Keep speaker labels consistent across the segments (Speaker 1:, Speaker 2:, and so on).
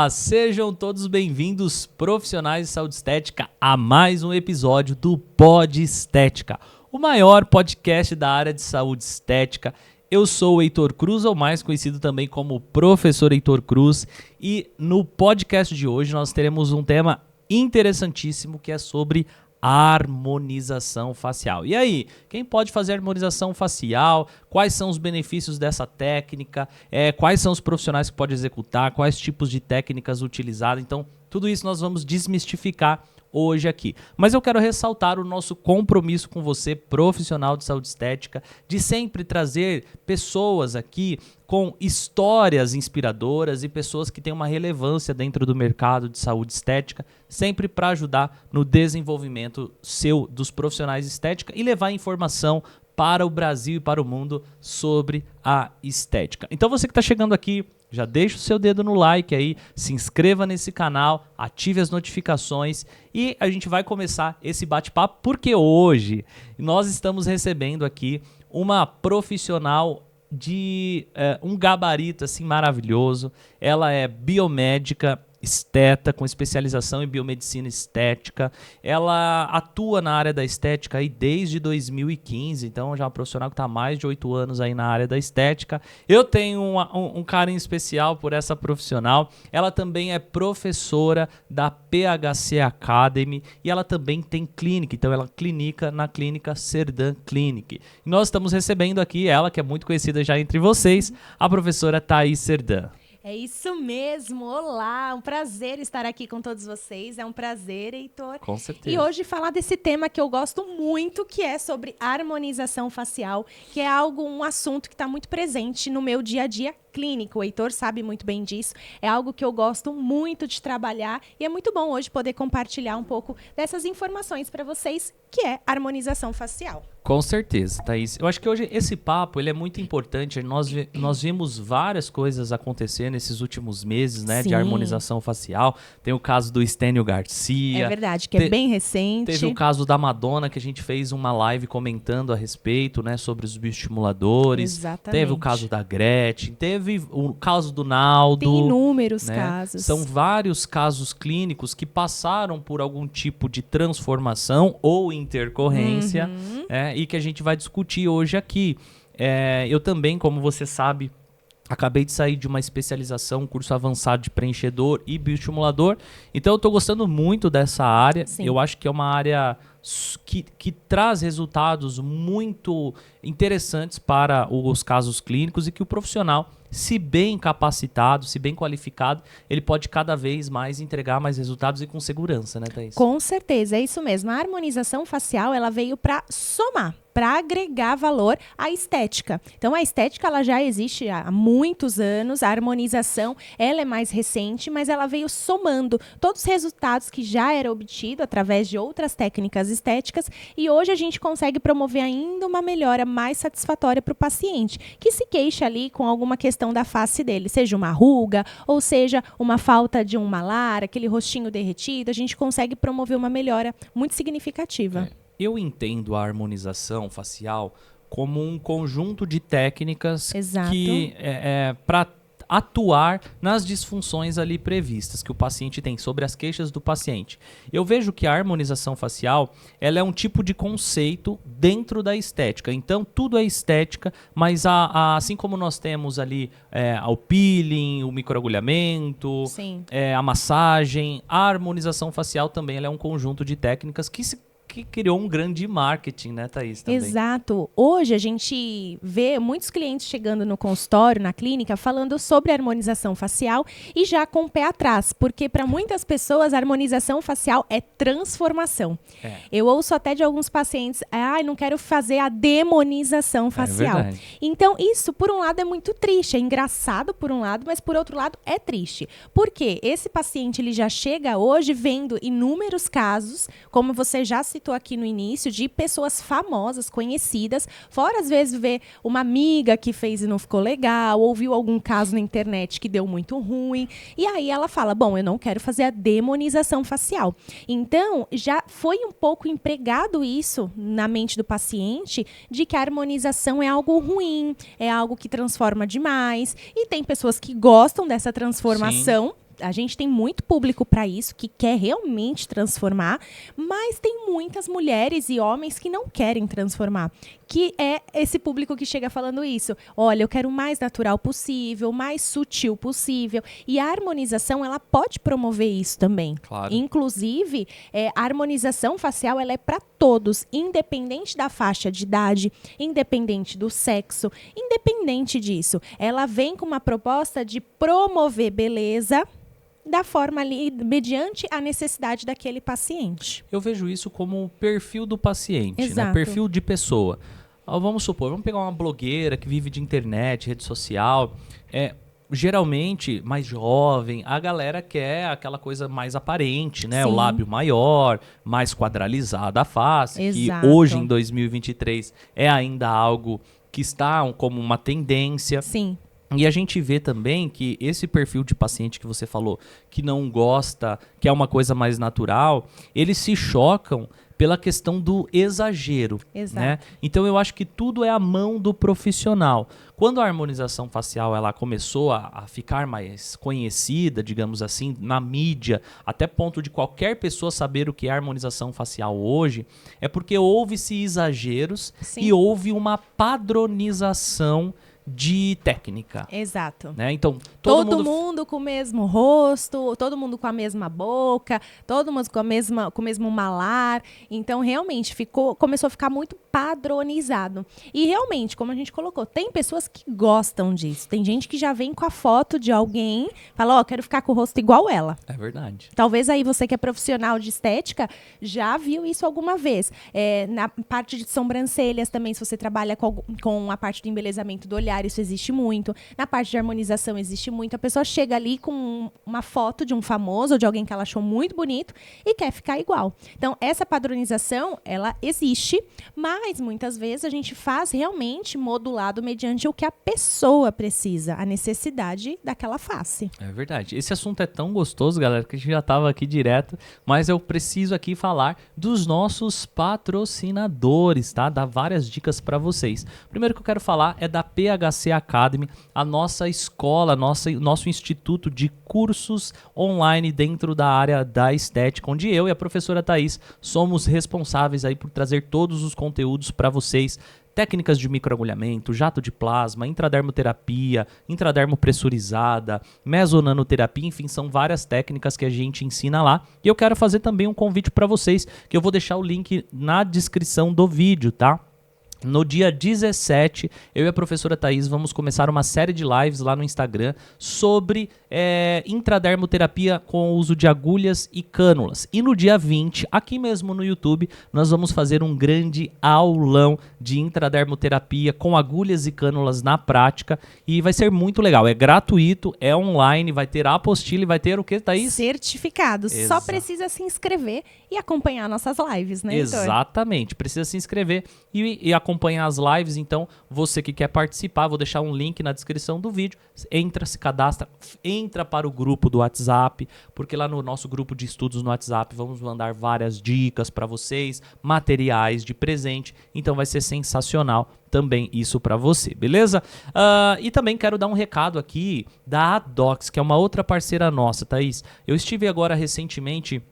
Speaker 1: Olá, sejam todos bem-vindos, profissionais de saúde estética, a mais um episódio do Pod Estética, o maior podcast da área de saúde estética. Eu sou o Heitor Cruz, ou mais conhecido também como Professor Heitor Cruz, e no podcast de hoje nós teremos um tema interessantíssimo que é sobre harmonização facial. E aí, quem pode fazer harmonização facial? Quais são os benefícios dessa técnica? Quais são os profissionais que podem executar? Quais tipos de técnicas utilizadas? Então, tudo isso nós vamos desmistificar hoje aqui. Mas eu quero ressaltar o nosso compromisso com você, profissional de saúde estética, de sempre trazer pessoas aqui com histórias inspiradoras e pessoas que têm uma relevância dentro do mercado de saúde estética, sempre para ajudar no desenvolvimento dos profissionais de estética e levar informação para o Brasil e para o mundo sobre a estética. Então você que está chegando aqui, já deixa o seu dedo no like aí, se inscreva nesse canal, ative as notificações e a gente vai começar esse bate-papo porque hoje nós estamos recebendo aqui uma profissional de um gabarito assim maravilhoso. Ela é biomédica, esteta, com especialização em biomedicina estética. Ela atua na área da estética aí desde 2015, então já é uma profissional que está há mais de 8 anos aí na área da estética. Eu tenho um carinho especial por essa profissional. Ela também é professora da PHC Academy e ela também tem clínica, então ela clinica na clínica Serdan Clinic. E nós estamos recebendo aqui ela, que é muito conhecida já entre vocês, a professora Thaís Serdan.
Speaker 2: É isso mesmo, olá, um prazer estar aqui com todos vocês, é um prazer, Heitor.
Speaker 1: Com certeza.
Speaker 2: E hoje falar desse tema que eu gosto muito, que é sobre harmonização facial, que é um assunto que está muito presente no meu dia a dia clínico. O Heitor sabe muito bem disso, é algo que eu gosto muito de trabalhar e é muito bom hoje poder compartilhar um pouco dessas informações para vocês, que é harmonização facial.
Speaker 1: Com certeza, Thaís. Eu acho que hoje esse papo ele é muito importante. Nós vimos várias coisas acontecer nesses últimos meses, né, de harmonização facial. Tem o caso do Stênio Garcia.
Speaker 2: É verdade, que é bem recente.
Speaker 1: Teve o caso da Madonna, que a gente fez uma live comentando a respeito, né, sobre os bioestimuladores.
Speaker 2: Exatamente.
Speaker 1: Teve o caso da Gretchen, teve o caso do Naldo.
Speaker 2: Tem inúmeros
Speaker 1: né?
Speaker 2: casos.
Speaker 1: São vários casos clínicos que passaram por algum tipo de transformação ou intercorrência, e que a gente vai discutir hoje aqui. Eu também, como você sabe, acabei de sair de uma especialização, um curso avançado de preenchedor e bioestimulador. Então eu estou gostando muito dessa área.
Speaker 2: Sim.
Speaker 1: Eu acho que é uma área que traz resultados muito interessantes para os casos clínicos e que o profissional, se bem capacitado, se bem qualificado, ele pode cada vez mais entregar mais resultados e com segurança, né, Thaís?
Speaker 2: Com certeza, é isso mesmo. A harmonização facial, ela veio para somar, para agregar valor à estética. Então, a estética ela já existe há muitos anos, a harmonização ela é mais recente, mas ela veio somando todos os resultados que já eram obtidos através de outras técnicas estéticas e hoje a gente consegue promover ainda uma melhora mais satisfatória para o paciente, que se queixa ali com alguma questão da face dele, seja uma ruga ou seja uma falta de um malar, aquele rostinho derretido, a gente consegue promover uma melhora muito significativa.
Speaker 1: Eu entendo a harmonização facial como um conjunto de técnicas que para atuar nas disfunções ali previstas que o paciente tem, sobre as queixas do paciente. Eu vejo que a harmonização facial ela é um tipo de conceito dentro da estética. Então, tudo é estética, mas assim como nós temos ali o peeling, o microagulhamento, a massagem, a harmonização facial também ela é um conjunto de técnicas que criou um grande marketing, né, Thaís? Também.
Speaker 2: Exato. Hoje a gente vê muitos clientes chegando no consultório, na clínica, falando sobre harmonização facial e já com o pé atrás, porque para muitas pessoas a harmonização facial é transformação. Eu ouço até de alguns pacientes, não quero fazer a demonização facial.
Speaker 1: É verdade.
Speaker 2: Então isso, por um lado, é muito triste, é engraçado por um lado, mas por outro lado é triste. Por quê? Esse paciente ele já chega hoje vendo inúmeros casos, como você já citou aqui no início, de pessoas famosas, conhecidas, fora às vezes ver uma amiga que fez e não ficou legal, ou viu algum caso na internet que deu muito ruim, e aí ela fala, bom, eu não quero fazer a demonização facial. Então, já foi um pouco empregado isso na mente do paciente, de que a harmonização é algo ruim, é algo que transforma demais, e tem pessoas que gostam dessa transformação, A gente tem muito público para isso, que quer realmente transformar, mas tem muitas mulheres e homens que não querem transformar, que é esse público que chega falando isso. Olha, eu quero o mais natural possível, o mais sutil possível. E a harmonização, ela pode promover isso também.
Speaker 1: Claro.
Speaker 2: Inclusive, a harmonização facial, ela é para todos, independente da faixa de idade, independente do sexo, independente disso. Ela vem com uma proposta de promover beleza da forma ali, mediante a necessidade daquele paciente.
Speaker 1: Eu vejo isso como o perfil do paciente, né?
Speaker 2: Exato.
Speaker 1: Perfil de pessoa. Vamos supor, vamos pegar uma blogueira que vive de internet, rede social. Geralmente, mais jovem, a galera quer aquela coisa mais aparente, né?
Speaker 2: Sim.
Speaker 1: O lábio maior, mais quadralizada a face,
Speaker 2: Exato.
Speaker 1: que hoje, em 2023, é ainda algo que está como uma tendência.
Speaker 2: Sim.
Speaker 1: E a gente vê também que esse perfil de paciente que você falou, que não gosta, que é uma coisa mais natural, eles se chocam pela questão do exagero.
Speaker 2: Exato.
Speaker 1: Né? Então eu acho que tudo é a mão do profissional. Quando a harmonização facial ela começou a ficar mais conhecida, digamos assim, na mídia, até ponto de qualquer pessoa saber o que é harmonização facial hoje, é porque houve-se exageros.
Speaker 2: Sim.
Speaker 1: E houve uma padronização de técnica.
Speaker 2: Exato.
Speaker 1: Né? Então,
Speaker 2: Todo mundo com o mesmo rosto, todo mundo com a mesma boca, todo mundo com o mesmo malar. Então, realmente, começou a ficar muito padronizado. E, realmente, como a gente colocou, tem pessoas que gostam disso. Tem gente que já vem com a foto de alguém, fala, quero ficar com o rosto igual ela.
Speaker 1: É verdade.
Speaker 2: Talvez aí você que é profissional de estética já viu isso alguma vez. Na parte de sobrancelhas também, se você trabalha com a parte do embelezamento do olhar, isso existe muito. Na parte de harmonização existe muito. A pessoa chega ali com uma foto de um famoso ou de alguém que ela achou muito bonito e quer ficar igual. Então, essa padronização, ela existe, mas muitas vezes a gente faz realmente modulado mediante o que a pessoa precisa, a necessidade daquela face.
Speaker 1: É verdade. Esse assunto é tão gostoso, galera, que a gente já estava aqui direto, mas eu preciso aqui falar dos nossos patrocinadores, tá? Dar várias dicas para vocês. Primeiro que eu quero falar é da PHC Academy, a nossa escola, nosso instituto de cursos online dentro da área da estética, onde eu e a professora Thaís somos responsáveis aí por trazer todos os conteúdos para vocês. Técnicas de microagulhamento, jato de plasma, intradermoterapia, intradermopressurizada, mesonanoterapia, enfim, são várias técnicas que a gente ensina lá. E eu quero fazer também um convite para vocês, que eu vou deixar o link na descrição do vídeo, tá? No dia 17, eu e a professora Thaís vamos começar uma série de lives lá no Instagram sobre intradermoterapia com o uso de agulhas e cânulas. E no dia 20, aqui mesmo no YouTube, nós vamos fazer um grande aulão de intradermoterapia com agulhas e cânulas na prática. E vai ser muito legal. É gratuito, é online, vai ter a apostila e vai ter o que, Thaís?
Speaker 2: Certificados. Só precisa se inscrever e acompanhar nossas lives, né, Heitor?
Speaker 1: Exatamente. Precisa se inscrever e acompanhar as lives. Então, você que quer participar, vou deixar um link na descrição do vídeo. Entra, se cadastra, entra para o grupo do WhatsApp, porque lá no nosso grupo de estudos no WhatsApp vamos mandar várias dicas para vocês, materiais de presente. Então, vai ser sensacional também isso para você, beleza? E também quero dar um recado aqui da Adox, que é uma outra parceira nossa, Thaís. Eu estive agora recentemente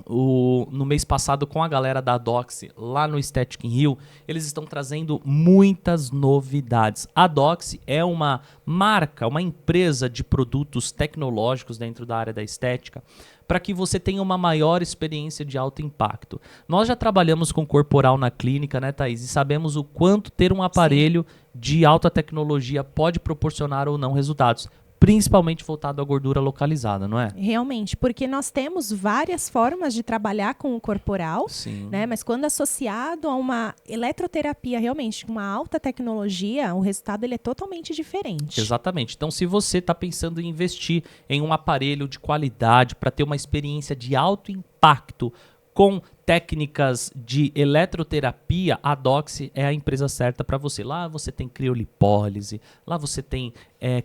Speaker 1: no mês passado com a galera da Adox lá no Aesthetic in Rio. Eles estão trazendo muitas novidades. A Adox é uma marca, uma empresa de produtos tecnológicos dentro da área da estética, para que você tenha uma maior experiência de alto impacto. Nós já trabalhamos com corporal na clínica, né, Thaís? E sabemos o quanto ter um aparelho de alta tecnologia pode proporcionar ou não resultados, principalmente voltado à gordura localizada, não é?
Speaker 2: Realmente, porque nós temos várias formas de trabalhar com o corporal, né? Mas quando associado a uma eletroterapia realmente com uma alta tecnologia, o resultado ele é totalmente diferente.
Speaker 1: Exatamente. Então, se você está pensando em investir em um aparelho de qualidade para ter uma experiência de alto impacto com técnicas de eletroterapia, a Dox é a empresa certa para você. Lá você tem criolipólise, lá você tem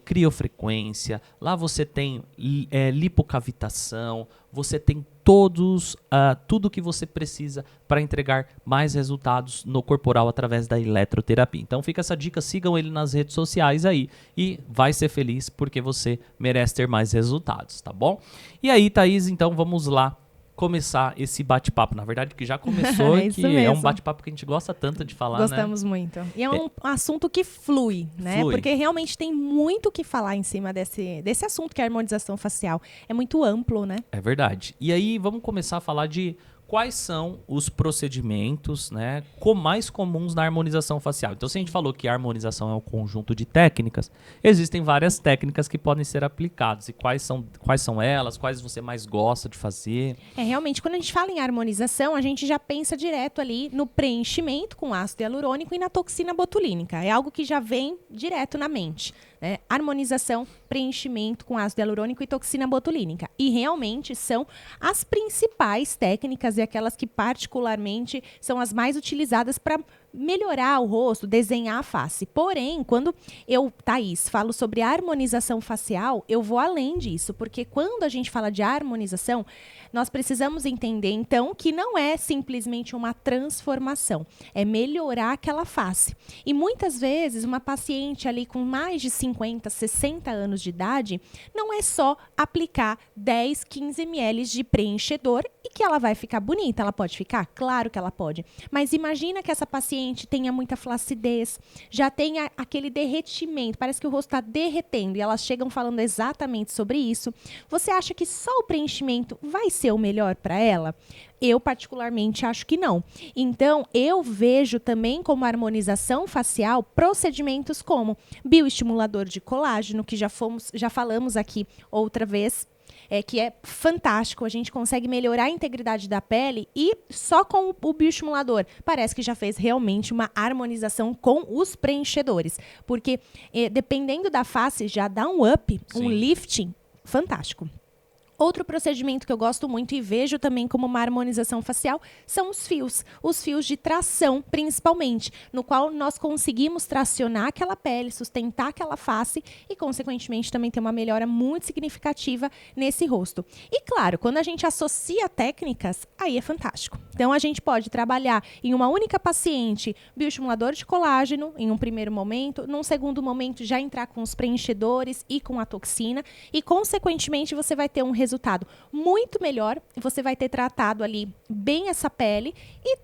Speaker 1: criofrequência, lá você tem lipocavitação, você tem tudo que você precisa para entregar mais resultados no corporal através da eletroterapia. Então fica essa dica, sigam ele nas redes sociais aí e vai ser feliz porque você merece ter mais resultados, tá bom? E aí, Thaís, então vamos lá começar esse bate-papo. Na verdade, que já começou e que é um bate-papo que a gente gosta tanto de falar,
Speaker 2: Gostamos muito. E é um assunto que flui, né? Porque realmente tem muito o que falar em cima desse assunto que é a harmonização facial. É muito amplo, né?
Speaker 1: É verdade. E aí, vamos começar a falar de quais são os procedimentos, né, mais comuns na harmonização facial. Então, se a gente falou que a harmonização é um conjunto de técnicas, existem várias técnicas que podem ser aplicadas. E quais são elas? Quais você mais gosta de fazer?
Speaker 2: Realmente, quando a gente fala em harmonização, a gente já pensa direto ali no preenchimento com ácido hialurônico e na toxina botulínica. É algo que já vem direto na mente. Harmonização, preenchimento com ácido hialurônico e toxina botulínica. E realmente são as principais técnicas e aquelas que particularmente são as mais utilizadas para melhorar o rosto, desenhar a face. Porém, quando eu, Thaís, falo sobre harmonização facial, eu vou além disso, porque quando a gente fala de harmonização, nós precisamos entender, então, que não é simplesmente uma transformação, é melhorar aquela face. E muitas vezes, uma paciente ali com mais de 50, 60 anos de idade, não é só aplicar 10, 15 ml de preenchedor e que ela vai ficar bonita. Ela pode ficar? Claro que ela pode. Mas imagina que essa paciente tenha muita flacidez, já tenha aquele derretimento, parece que o rosto está derretendo e elas chegam falando exatamente sobre isso. Você acha que só o preenchimento vai ser o melhor para ela? Eu, particularmente, acho que não. Então, eu vejo também como harmonização facial procedimentos como bioestimulador de colágeno, que já falamos aqui outra vez, que é fantástico, a gente consegue melhorar a integridade da pele e só com o bioestimulador parece que já fez realmente uma harmonização com os preenchedores, porque dependendo da face já dá um up, um lifting fantástico. Outro procedimento que eu gosto muito e vejo também como uma harmonização facial são os fios de tração, principalmente, no qual nós conseguimos tracionar aquela pele, sustentar aquela face e, consequentemente, também ter uma melhora muito significativa nesse rosto. E, claro, quando a gente associa técnicas, aí é fantástico. Então, a gente pode trabalhar em uma única paciente bioestimulador de colágeno, em um primeiro momento, num segundo momento já entrar com os preenchedores e com a toxina e, consequentemente, você vai ter um resultado muito melhor, você vai ter tratado ali bem essa pele e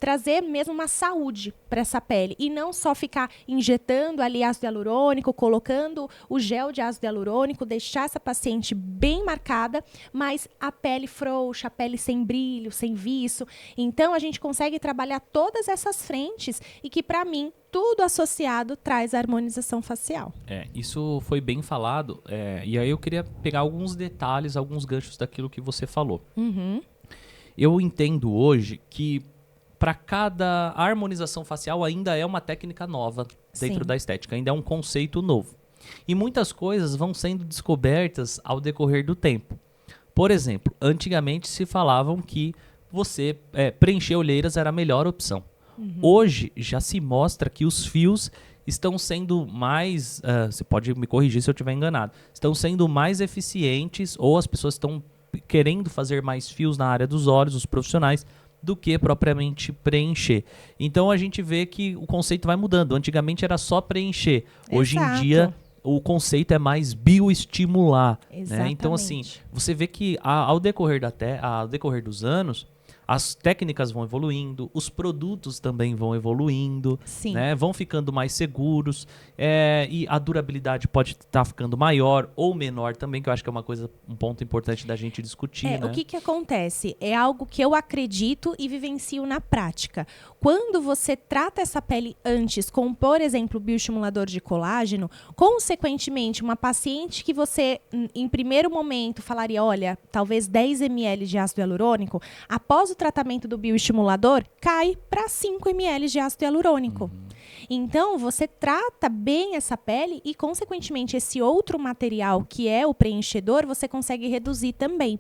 Speaker 2: trazer mesmo uma saúde para essa pele e não só ficar injetando ali ácido hialurônico, colocando o gel de ácido hialurônico, deixar essa paciente bem marcada, mas a pele frouxa, a pele sem brilho, sem viço. Então a gente consegue trabalhar todas essas frentes e que para mim tudo associado traz a harmonização facial.
Speaker 1: Isso foi bem falado, e aí eu queria pegar alguns detalhes, alguns ganchos daquilo que você falou. Eu entendo hoje que para cada harmonização facial ainda é uma técnica nova dentro da estética, ainda é um conceito novo. E muitas coisas vão sendo descobertas ao decorrer do tempo. Por exemplo, antigamente se falavam que você preencher olheiras era a melhor opção. Hoje já se mostra que os fios estão sendo mais, você pode me corrigir se eu estiver enganado, estão sendo mais eficientes ou as pessoas estão querendo fazer mais fios na área dos olhos, os profissionais, do que propriamente preencher. Então a gente vê que o conceito vai mudando. Antigamente era só preencher. Hoje em dia o conceito é mais bioestimular. Né? Então assim, você vê que ao decorrer dos anos, as técnicas vão evoluindo, os produtos também vão evoluindo, né? Vão ficando mais seguros, e a durabilidade pode estar ficando maior ou menor também, que eu acho que é um ponto importante da gente discutir. Né?
Speaker 2: O que acontece? É algo que eu acredito e vivencio na prática. Quando você trata essa pele antes com, por exemplo, bioestimulador de colágeno, consequentemente, uma paciente que você, em primeiro momento, falaria, olha, talvez 10 ml de ácido hialurônico, após o tratamento do bioestimulador, cai para 5 ml de ácido hialurônico. Então, você trata bem essa pele e, consequentemente, esse outro material, que é o preenchedor, você consegue reduzir também.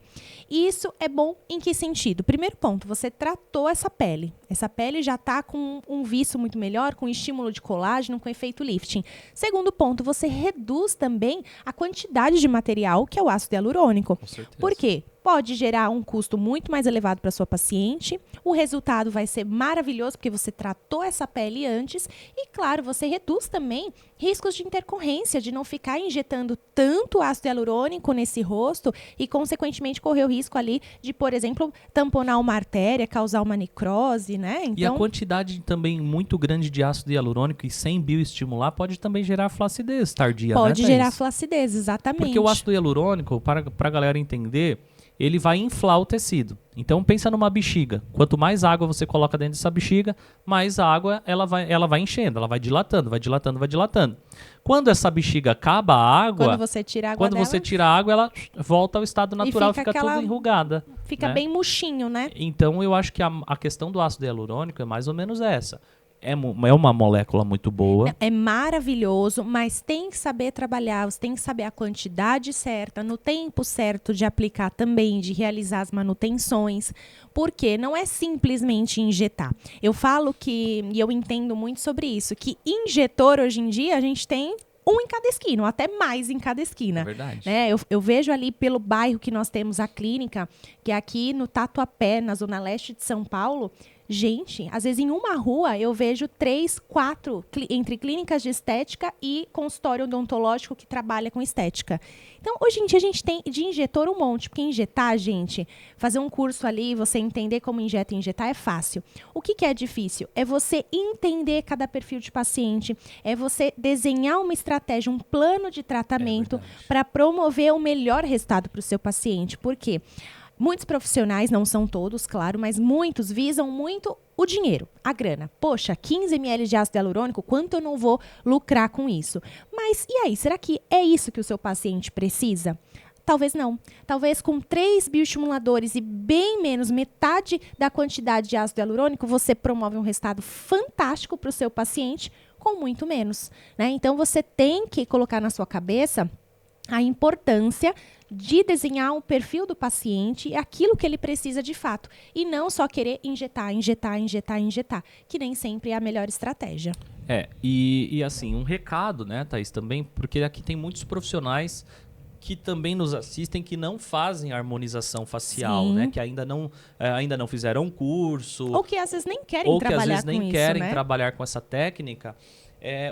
Speaker 2: E isso é bom em que sentido? Primeiro ponto, você tratou essa pele. Essa pele já está com um viço muito melhor, com estímulo de colágeno, com efeito lifting. Segundo ponto, você reduz também a quantidade de material, que é o ácido hialurônico.
Speaker 1: Com certeza.
Speaker 2: Por quê? pode gerar um custo muito mais elevado para sua paciente. O resultado vai ser maravilhoso porque você tratou essa pele antes e, claro, você reduz também riscos de intercorrência, de não ficar injetando tanto ácido hialurônico nesse rosto e, consequentemente, correr o risco ali de, por exemplo, tamponar uma artéria, causar uma necrose, né? Então,
Speaker 1: e a quantidade também muito grande de ácido hialurônico e sem bioestimular pode também gerar flacidez tardia,
Speaker 2: pode
Speaker 1: né,
Speaker 2: gerar
Speaker 1: Thaís?
Speaker 2: flacidez, exatamente.
Speaker 1: Porque o ácido hialurônico, para a galera entender, ele vai inflar o tecido. Então pensa numa bexiga. Quanto mais água você coloca dentro dessa bexiga, mais água ela vai enchendo, ela vai dilatando, vai dilatando, vai dilatando. Quando essa bexiga acaba a água,
Speaker 2: quando você tira a água dela,
Speaker 1: você tira a água, ela volta ao estado natural, fica toda enrugada.
Speaker 2: Fica, né, bem murchinho, né?
Speaker 1: Então eu acho que a questão do ácido hialurônico é mais ou menos essa. É uma molécula muito boa.
Speaker 2: É maravilhoso, mas tem que saber trabalhar, você tem que saber a quantidade certa, no tempo certo de aplicar também, de realizar as manutenções, porque não é simplesmente injetar. Eu falo que, e eu entendo muito sobre isso, que injetor hoje em dia a gente tem um em cada esquina, ou até mais em cada esquina.
Speaker 1: É verdade.
Speaker 2: Né? Eu vejo ali pelo bairro que nós temos a clínica, que é aqui no Tatuapé, na zona leste de São Paulo. Gente, às vezes em uma rua eu vejo 3, 4 entre clínicas de estética e consultório odontológico que trabalha com estética. Então, hoje em dia a gente tem de injetor um monte, porque injetar, gente, fazer um curso ali, você entender como injeta e injetar é fácil. O que é difícil? É você entender cada perfil de paciente, é você desenhar uma estratégia, um plano de tratamento para promover o melhor resultado para o seu paciente. Por quê? Muitos profissionais, não são todos, claro, mas muitos visam muito o dinheiro, a grana. Poxa, 15 ml de ácido hialurônico, quanto eu não vou lucrar com isso? Mas e aí, será que é isso que o seu paciente precisa? Talvez não. Talvez com 3 bioestimuladores e bem menos, metade da quantidade de ácido hialurônico, você promove um resultado fantástico para o seu paciente com muito menos, né? Então, você tem que colocar na sua cabeça a importância de desenhar um perfil do paciente e aquilo que ele precisa de fato. E não só querer injetar, que nem sempre é a melhor estratégia.
Speaker 1: E assim, um recado, né, Thaís, também, porque aqui tem muitos profissionais que também nos assistem que não fazem harmonização facial, né? Que ainda não fizeram um curso.
Speaker 2: Ou que às vezes nem querem trabalhar com isso,
Speaker 1: querem trabalhar com essa técnica.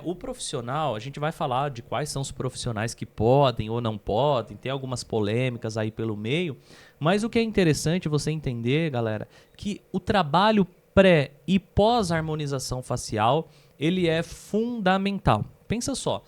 Speaker 1: O profissional, a gente vai falar de quais são os profissionais que podem ou não podem, tem algumas polêmicas aí pelo meio, mas o que é interessante você entender, galera, que o trabalho pré e pós-harmonização facial, ele é fundamental. Pensa só,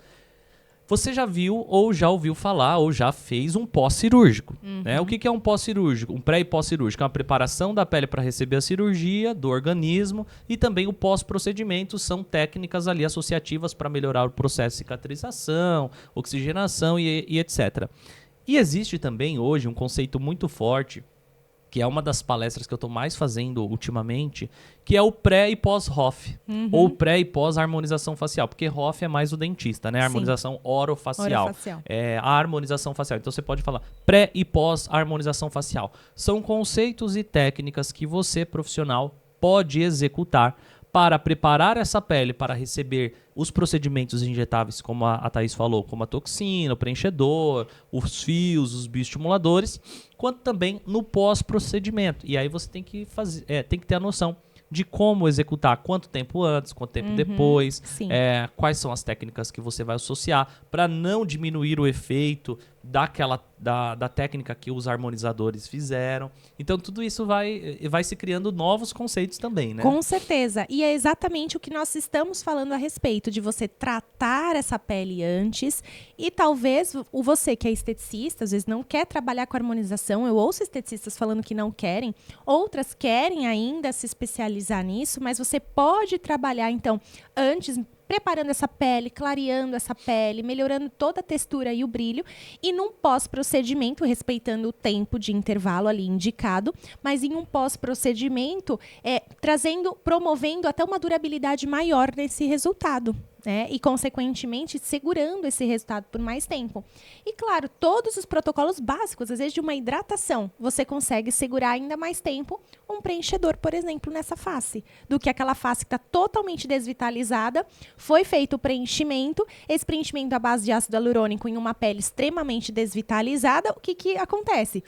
Speaker 1: você já viu ou já ouviu falar ou já fez um pós-cirúrgico. Né? O que é um pós-cirúrgico? Um pré e pós-cirúrgico é uma preparação da pele para receber a cirurgia, do organismo, e também o pós-procedimento são técnicas ali associativas para melhorar o processo de cicatrização, oxigenação e etc. E existe também hoje um conceito muito forte, que é uma das palestras que eu estou mais fazendo ultimamente, que é o pré e pós-ROF, ou pré e pós-harmonização facial, porque ROF é mais o dentista, né? A harmonização orofacial. É a harmonização facial. Então você pode falar pré e pós-harmonização facial. São conceitos e técnicas que você, profissional, pode executar para preparar essa pele para receber os procedimentos injetáveis, como a Thaís falou, como a toxina, o preenchedor, os fios, os bioestimuladores, quanto também no pós-procedimento. E aí você tem que ter a noção de como executar, quanto tempo antes, quanto tempo depois, quais são as técnicas que você vai associar para não diminuir o efeito da técnica que os harmonizadores fizeram. Então, tudo isso vai se criando novos conceitos também, né?
Speaker 2: Com certeza. E é exatamente o que nós estamos falando a respeito, de você tratar essa pele antes e talvez você que é esteticista, às vezes não quer trabalhar com harmonização. Eu ouço esteticistas falando que não querem, outras querem ainda se especializar nisso, mas você pode trabalhar, então, antes, preparando essa pele, clareando essa pele, melhorando toda a textura e o brilho, e num pós-procedimento, respeitando o tempo de intervalo ali indicado, mas em um pós-procedimento, promovendo até uma durabilidade maior nesse resultado. Né? E, consequentemente, segurando esse resultado por mais tempo. E, claro, todos os protocolos básicos, às vezes de uma hidratação, você consegue segurar ainda mais tempo um preenchedor, por exemplo, nessa face, do que aquela face que está totalmente desvitalizada, foi feito o preenchimento, esse preenchimento à base de ácido hialurônico em uma pele extremamente desvitalizada, o que acontece?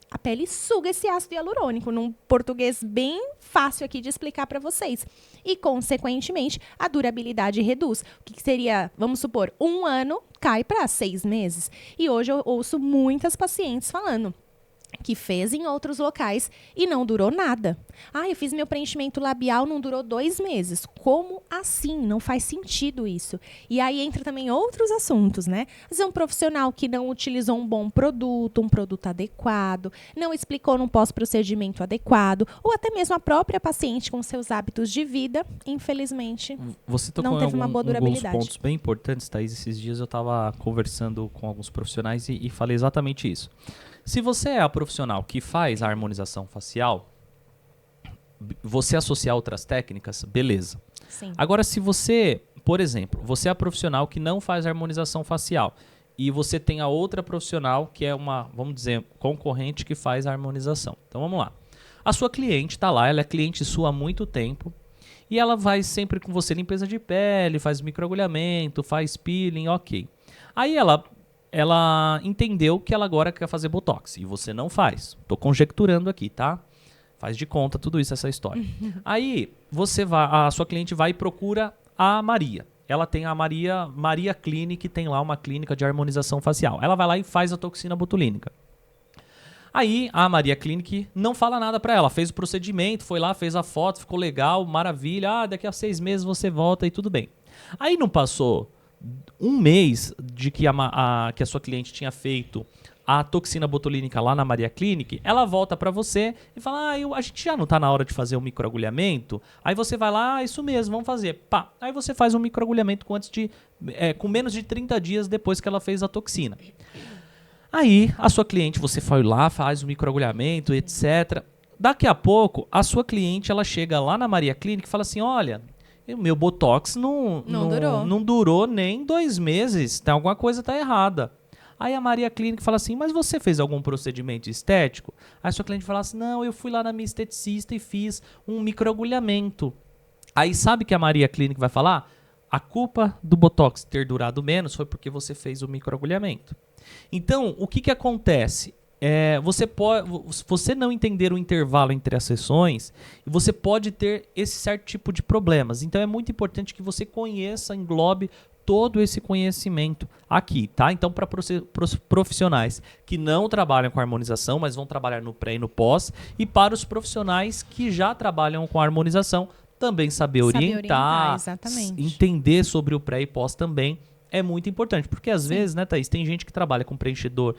Speaker 2: A pele suga esse ácido hialurônico, num português bem fácil aqui de explicar para vocês. E, consequentemente, a durabilidade reduz. O que seria, vamos supor, 1 ano cai para 6 meses. E hoje eu ouço muitas pacientes falando que fez em outros locais e não durou nada. Eu fiz meu preenchimento labial, não durou 2 meses. Como assim? Não faz sentido isso. E aí entra também outros assuntos, né? Às vezes um profissional que não utilizou um bom produto, um produto adequado, não explicou num pós-procedimento adequado, ou até mesmo a própria paciente com seus hábitos de vida, infelizmente,
Speaker 1: Você tocou
Speaker 2: não teve uma boa durabilidade.
Speaker 1: Alguns pontos bem importantes, Thaís. Esses dias eu estava conversando com alguns profissionais e falei exatamente isso. Se você é a profissional que faz a harmonização facial, você associar outras técnicas, beleza.
Speaker 2: Sim.
Speaker 1: Agora, se você, por exemplo, você é a profissional que não faz harmonização facial e você tem a outra profissional que é uma, vamos dizer, concorrente que faz a harmonização. Então, vamos lá. A sua cliente está lá, ela é cliente sua há muito tempo e ela vai sempre com você limpeza de pele, faz microagulhamento, faz peeling, ok. Aí ela entendeu que ela agora quer fazer Botox e você não faz. Tô conjecturando aqui, tá? Faz de conta tudo isso, essa história. Aí a sua cliente vai e procura a Maria. Ela tem a Maria Clinic, tem lá uma clínica de harmonização facial. Ela vai lá e faz a toxina botulínica. Aí a Maria Clinic não fala nada pra ela. Fez o procedimento, foi lá, fez a foto, ficou legal, maravilha. Daqui a 6 meses você volta e tudo bem. Aí não passou 1 mês de que a sua cliente tinha feito a toxina botulínica lá na Maria Clinic, ela volta pra você e fala, a gente já não tá na hora de fazer o microagulhamento? Aí você vai lá, isso mesmo, vamos fazer. Pá. Aí você faz um microagulhamento com menos de 30 dias depois que ela fez a toxina. Aí a sua cliente, você foi lá, faz o microagulhamento, etc. Daqui a pouco, a sua cliente, ela chega lá na Maria Clinic e fala assim, olha, o meu Botox não durou nem 2 meses, alguma coisa tá errada. Aí a Maria Clinic fala assim, mas você fez algum procedimento estético? Aí a sua cliente fala assim, não, eu fui lá na minha esteticista e fiz um microagulhamento. Aí sabe que a Maria Clinic vai falar? A culpa do Botox ter durado menos foi porque você fez o microagulhamento. Então, o que acontece? Você não entender o intervalo entre as sessões, você pode ter esse certo tipo de problemas. Então é muito importante que você conheça, englobe todo esse conhecimento aqui, tá? Então, para profissionais que não trabalham com harmonização, mas vão trabalhar no pré e no pós, e para os profissionais que já trabalham com harmonização, também saber orientar,
Speaker 2: exatamente.
Speaker 1: Entender sobre o pré e pós também é muito importante, porque às vezes, né, Thaís, tem gente que trabalha com preenchedor,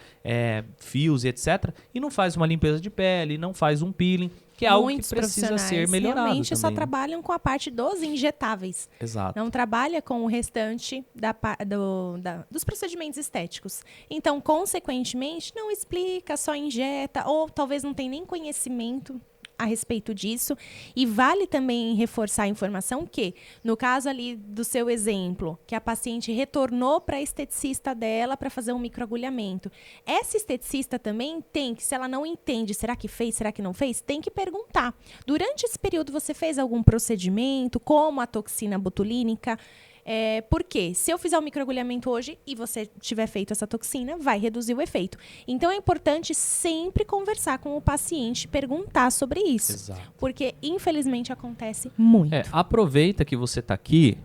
Speaker 1: fios e etc, e não faz uma limpeza de pele, não faz um peeling, que é algo que precisa ser melhorado
Speaker 2: realmente
Speaker 1: também,
Speaker 2: só
Speaker 1: né?
Speaker 2: trabalham com a parte dos injetáveis.
Speaker 1: Exato.
Speaker 2: Não trabalha com o restante dos procedimentos estéticos. Então, consequentemente, não explica, só injeta, ou talvez não tem nem conhecimento a respeito disso. E vale também reforçar a informação que, no caso ali do seu exemplo, que a paciente retornou para a esteticista dela para fazer um microagulhamento. Essa esteticista também tem que, se ela não entende, será que fez, será que não fez, tem que perguntar. Durante esse período você fez algum procedimento, como a toxina botulínica? Porque se eu fizer um microagulhamento hoje e você tiver feito essa toxina, vai reduzir o efeito. Então é importante sempre conversar com o paciente, perguntar sobre isso.
Speaker 1: Exato.
Speaker 2: Porque infelizmente acontece muito.
Speaker 1: Aproveita que você está aqui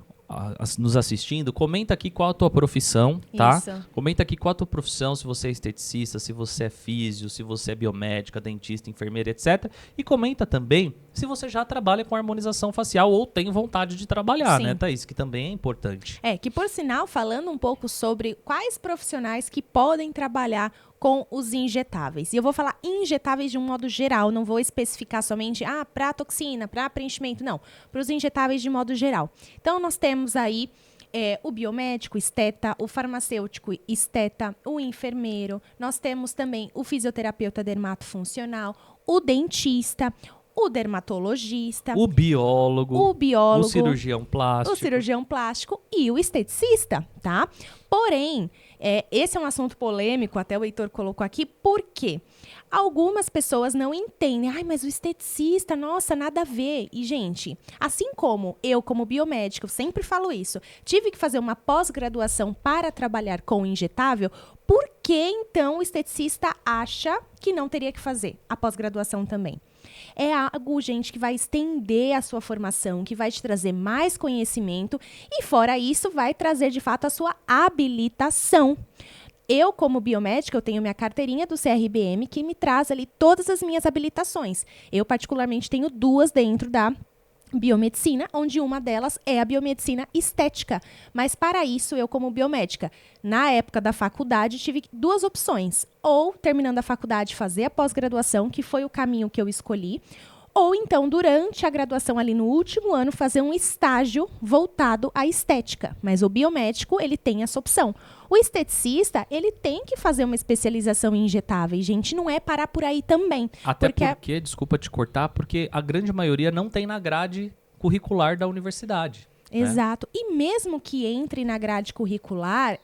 Speaker 1: nos assistindo, comenta aqui qual a tua profissão, tá?
Speaker 2: Isso.
Speaker 1: Comenta aqui qual a tua profissão, se você é esteticista, se você é físio, se você é biomédica, dentista, enfermeira, etc. E comenta também se você já trabalha com harmonização facial ou tem vontade de trabalhar,
Speaker 2: Sim.
Speaker 1: né, Thaís? Que também é importante.
Speaker 2: Que por sinal, falando um pouco sobre quais profissionais que podem trabalhar com os injetáveis. E eu vou falar injetáveis de um modo geral, não vou especificar somente para toxina, para preenchimento, não. Para os injetáveis de modo geral. Então, nós temos aí o biomédico, esteta, o farmacêutico, esteta, o enfermeiro. Nós temos também o fisioterapeuta dermatofuncional, o dentista, o dermatologista,
Speaker 1: o biólogo, o cirurgião plástico
Speaker 2: e o esteticista, tá? Porém, esse é um assunto polêmico, até o Heitor colocou aqui, por quê? Algumas pessoas não entendem. Mas o esteticista, nossa, nada a ver. E, gente, assim como eu, como biomédico, sempre falo isso, tive que fazer uma pós-graduação para trabalhar com injetável, por que, então, o esteticista acha que não teria que fazer a pós-graduação também? É algo, gente, que vai estender a sua formação, que vai te trazer mais conhecimento e, fora isso, vai trazer, de fato, a sua habilitação. Eu, como biomédica, eu tenho minha carteirinha do CRBM que me traz ali todas as minhas habilitações. Eu, particularmente, tenho 2 dentro da biomedicina, onde uma delas é a biomedicina estética. Mas para isso, eu como biomédica, na época da faculdade, tive 2 opções. Ou, terminando a faculdade, fazer a pós-graduação, que foi o caminho que eu escolhi, ou então, durante a graduação ali no último ano, fazer um estágio voltado à estética. Mas o biomédico, ele tem essa opção. O esteticista, ele tem que fazer uma especialização em injetáveis. Gente, não é parar por aí também.
Speaker 1: Até porque, desculpa te cortar, porque a grande maioria não tem na grade curricular da universidade.
Speaker 2: Exato. Né? E mesmo que entre na grade curricular,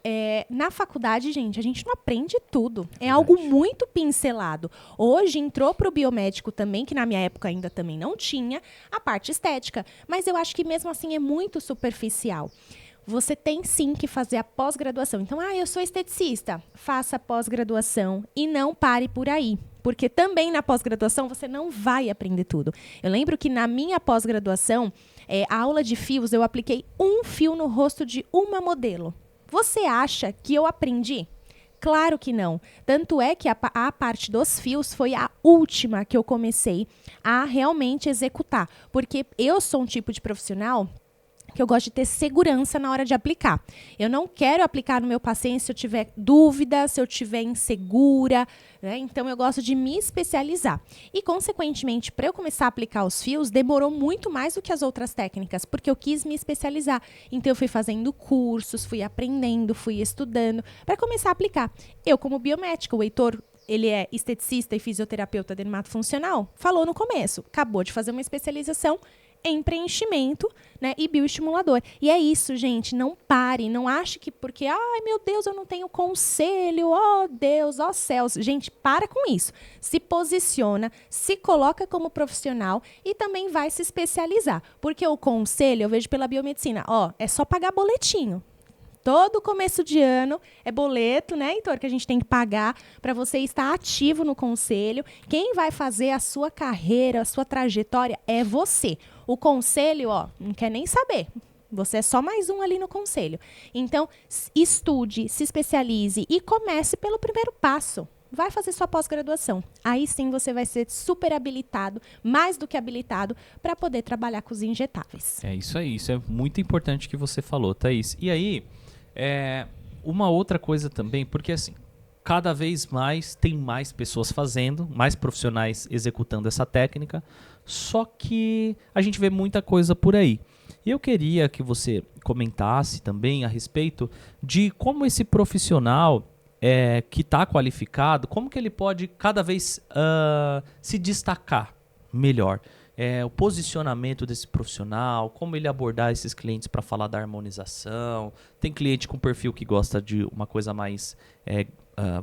Speaker 2: na faculdade, gente, a gente não aprende tudo. É algo muito pincelado. Hoje entrou para o biomédico também, que na minha época ainda também não tinha, a parte estética. Mas eu acho que mesmo assim é muito superficial. Você tem sim que fazer a pós-graduação. Então, eu sou esteticista. Faça a pós-graduação e não pare por aí. Porque também na pós-graduação você não vai aprender tudo. Eu lembro que na minha pós-graduação, a aula de fios, eu apliquei um fio no rosto de uma modelo. Você acha que eu aprendi? Claro que não. Tanto é que a parte dos fios foi a última que eu comecei a realmente executar. Porque eu sou um tipo de profissional que eu gosto de ter segurança na hora de aplicar. Eu não quero aplicar no meu paciente se eu tiver dúvida, se eu tiver insegura, né? Então, eu gosto de me especializar. E, consequentemente, para eu começar a aplicar os fios, demorou muito mais do que as outras técnicas, porque eu quis me especializar. Então, eu fui fazendo cursos, fui aprendendo, fui estudando, para começar a aplicar. Eu, como biomédica, o Heitor, ele é esteticista e fisioterapeuta dermatofuncional, falou no começo, acabou de fazer uma especialização em preenchimento, né, e bioestimulador. E é isso, gente, não pare, não ache que porque, ai meu Deus, eu não tenho conselho, oh Deus, oh céus. Gente, para com isso. Se posiciona, se coloca como profissional e também vai se especializar. Porque o conselho, eu vejo pela biomedicina, é só pagar boletinho. Todo começo de ano é boleto, né, Heitor, que a gente tem que pagar para você estar ativo no conselho. Quem vai fazer a sua carreira, a sua trajetória é você. O conselho, não quer nem saber. Você é só mais um ali no conselho. Então, estude, se especialize e comece pelo primeiro passo. Vai fazer sua pós-graduação. Aí sim você vai ser super habilitado, mais do que habilitado, para poder trabalhar com os injetáveis.
Speaker 1: É isso aí, isso é muito importante que você falou, Thaís. E aí, uma outra coisa também, porque assim, cada vez mais tem mais pessoas fazendo, mais profissionais executando essa técnica, só que a gente vê muita coisa por aí. E eu queria que você comentasse também a respeito de como esse profissional que está qualificado, como que ele pode cada vez se destacar melhor. O posicionamento desse profissional, como ele abordar esses clientes para falar da harmonização. Tem cliente com perfil que gosta de uma coisa mais,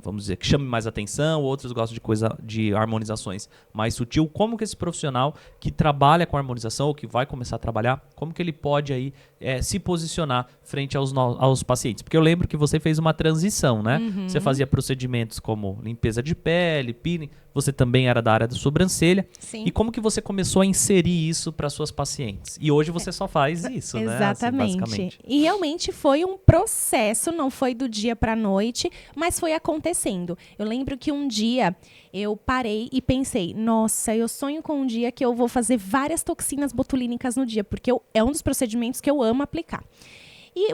Speaker 1: vamos dizer, que chame mais atenção, outros gostam de coisa de harmonizações mais sutil. Como que esse profissional que trabalha com harmonização ou que vai começar a trabalhar, como que ele pode aí se posicionar frente aos pacientes? Porque eu lembro que você fez uma transição, né?
Speaker 2: Uhum.
Speaker 1: Você fazia procedimentos como limpeza de pele, peeling, você também era da área da sobrancelha.
Speaker 2: Sim.
Speaker 1: E como que você começou a inserir isso para suas pacientes? E hoje você só faz isso, né?
Speaker 2: Exatamente.
Speaker 1: Assim, basicamente.
Speaker 2: E realmente foi um processo, não foi do dia para a noite, mas foi acontecendo. Eu lembro que um dia eu parei e pensei, nossa, eu sonho com um dia que eu vou fazer várias toxinas botulínicas no dia, porque é um dos procedimentos que eu amo aplicar.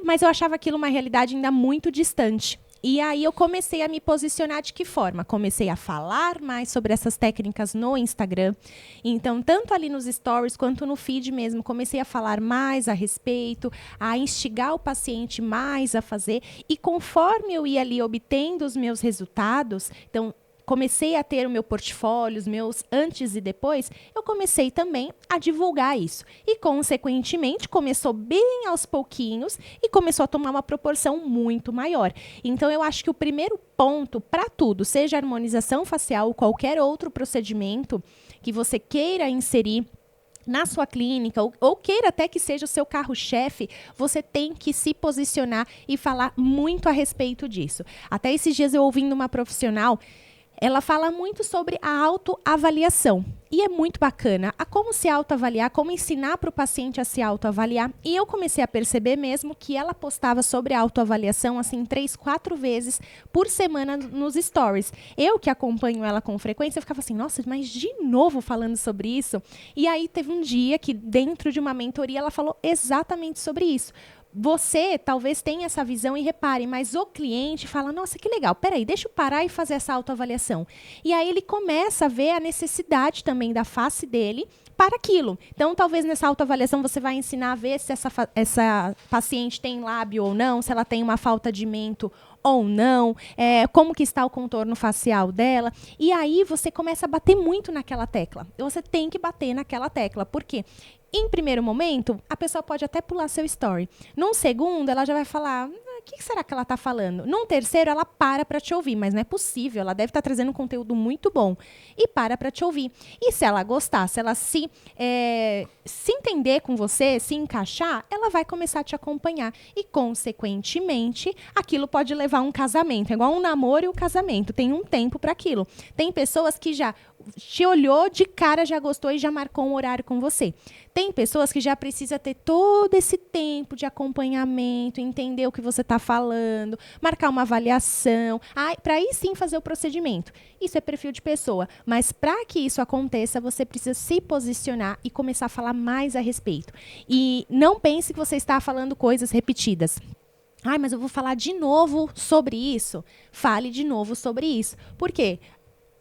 Speaker 2: Mas eu achava aquilo uma realidade ainda muito distante. E aí eu comecei a me posicionar de que forma? Comecei a falar mais sobre essas técnicas no Instagram. Então, tanto ali nos stories quanto no feed mesmo, comecei a falar mais a respeito, a instigar o paciente mais a fazer. E conforme eu ia ali obtendo os meus resultados, então comecei a ter o meu portfólio, os meus antes e depois, eu comecei também a divulgar isso. E, consequentemente, começou bem aos pouquinhos e começou a tomar uma proporção muito maior. Então, eu acho que o primeiro ponto para tudo, seja harmonização facial ou qualquer outro procedimento que você queira inserir na sua clínica, ou queira até que seja o seu carro-chefe, você tem que se posicionar e falar muito a respeito disso. Até esses dias eu ouvindo uma profissional, ela fala muito sobre a autoavaliação. E é muito bacana a como se autoavaliar, como ensinar para o paciente a se autoavaliar. E eu comecei a perceber mesmo que ela postava sobre a autoavaliação, assim, 3, 4 vezes por semana nos stories. Eu, que acompanho ela com frequência, eu ficava assim, nossa, mas de novo falando sobre isso? E aí teve um dia que, dentro de uma mentoria, ela falou exatamente sobre isso. Você talvez tenha essa visão e repare, mas o cliente fala, nossa, que legal, peraí, deixa eu parar e fazer essa autoavaliação. E aí ele começa a ver a necessidade também da face dele para aquilo. Então, talvez nessa autoavaliação você vai ensinar a ver se essa paciente tem lábio ou não, se ela tem uma falta de mento ou não, como que está o contorno facial dela. E aí você começa a bater muito naquela tecla. Você tem que bater naquela tecla. Por quê? Em primeiro momento, a pessoa pode até pular seu story. Num segundo, ela já vai falar, o que será que ela está falando? Num terceiro, ela para te ouvir, mas não é possível. Ela deve estar trazendo um conteúdo muito bom. E para te ouvir. E se ela gostar, se ela se entender com você, se encaixar, ela vai começar a te acompanhar. E, consequentemente, aquilo pode levar a um casamento. É igual um namoro e um casamento. Tem um tempo para aquilo. Tem pessoas que já te olhou de cara, já gostou e já marcou um horário com você. Tem pessoas que já precisa ter todo esse tempo de acompanhamento, entender o que você está falando, marcar uma avaliação, para aí sim fazer o procedimento. Isso é perfil de pessoa. Mas para que isso aconteça, você precisa se posicionar e começar a falar mais a respeito. E não pense que você está falando coisas repetidas. Mas eu vou falar de novo sobre isso. Fale de novo sobre isso. Por quê?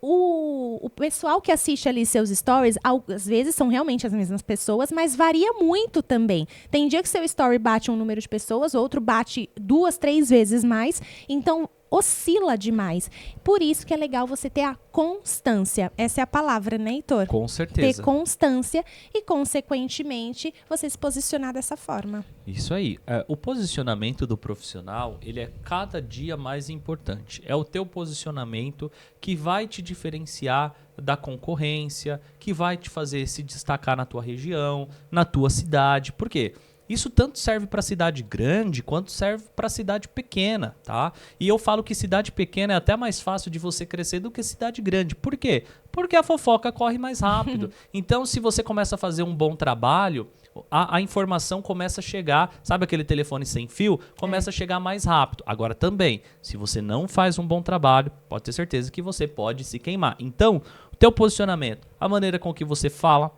Speaker 2: O pessoal que assiste ali seus stories, às vezes são realmente as mesmas pessoas, mas varia muito também. Tem dia que seu story bate um número de pessoas, outro bate 2, 3 vezes mais. Então, oscila demais. Por isso que é legal você ter a constância. Essa é a palavra, né, Heitor?
Speaker 1: Com certeza.
Speaker 2: Ter constância e, consequentemente, você se posicionar dessa forma.
Speaker 1: Isso aí. O posicionamento do profissional, ele é cada dia mais importante. É o teu posicionamento que vai te diferenciar da concorrência, que vai te fazer se destacar na tua região, na tua cidade. Por quê? Isso tanto serve para cidade grande quanto serve para cidade pequena, tá? E eu falo que cidade pequena é até mais fácil de você crescer do que cidade grande. Por quê? Porque a fofoca corre mais rápido. Então, se você começa a fazer um bom trabalho, a informação começa a chegar, sabe aquele telefone sem fio? Começa a chegar mais rápido. Agora também, se você não faz um bom trabalho, pode ter certeza que você pode se queimar. Então, o teu posicionamento, a maneira com que você fala,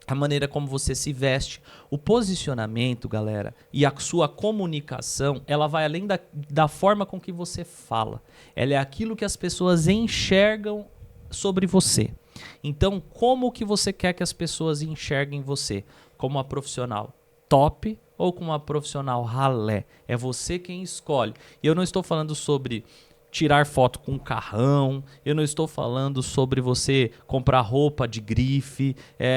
Speaker 1: a maneira como você se veste, o posicionamento, galera, e a sua comunicação, ela vai além da forma com que você fala. Ela é aquilo que as pessoas enxergam sobre você. Então, como que você quer que as pessoas enxerguem você? Como uma profissional top ou como uma profissional ralé? É você quem escolhe. E eu não estou falando sobre tirar foto com um carrão, eu não estou falando sobre você comprar roupa de grife,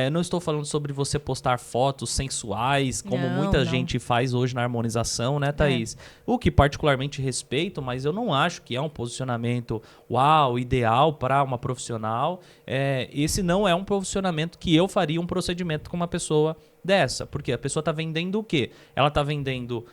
Speaker 1: não estou falando sobre você postar fotos sensuais, como muita gente faz hoje na harmonização, né, Thaís? O que particularmente respeito, mas eu não acho que é um posicionamento ideal para uma profissional. Esse não é um posicionamento que eu faria um procedimento com uma pessoa dessa, porque a pessoa está vendendo o quê? Ela está vendendo...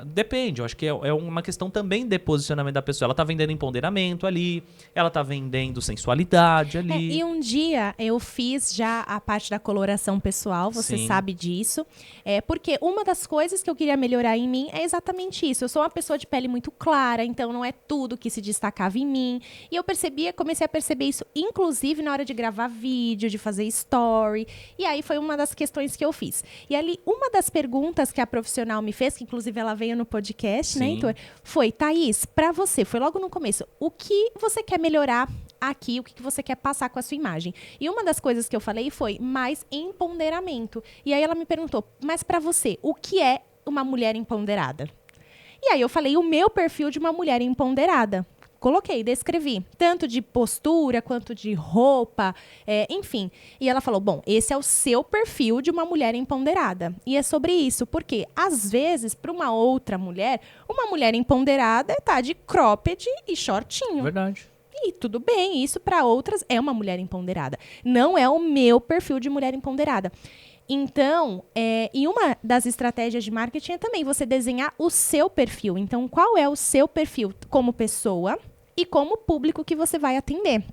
Speaker 1: depende, eu acho que é uma questão também de posicionamento da pessoa. Ela está vendendo empoderamento ali, ela está vendendo sensualidade ali.
Speaker 2: E um dia eu fiz já a parte da coloração pessoal, você sabe disso. Porque uma das coisas que eu queria melhorar em mim é exatamente isso. Eu sou uma pessoa de pele muito clara, então não é tudo que se destacava em mim. E eu comecei a perceber isso, inclusive na hora de gravar vídeo, de fazer story. E aí foi uma das questões que eu fiz. E ali, uma das perguntas que a profissional me fez, que inclusive ela veio no podcast, né, Heitor? Foi, Thaís, pra você, foi logo no começo, o que você quer melhorar aqui, o que você quer passar com a sua imagem? E uma das coisas que eu falei foi mais empoderamento. E aí ela me perguntou, mas pra você, o que é uma mulher empoderada? E aí eu falei, o meu perfil de uma mulher empoderada. Coloquei, descrevi, tanto de postura, quanto de roupa, enfim. E ela falou, bom, esse é o seu perfil de uma mulher empoderada. E é sobre isso, porque, às vezes, para uma outra mulher, uma mulher empoderada está de cropped e shortinho.
Speaker 1: Verdade.
Speaker 2: E tudo bem, isso para outras é uma mulher empoderada. Não é o meu perfil de mulher empoderada. Então, e uma das estratégias de marketing é também você desenhar o seu perfil. Então, qual é o seu perfil como pessoa e como público que você vai atender?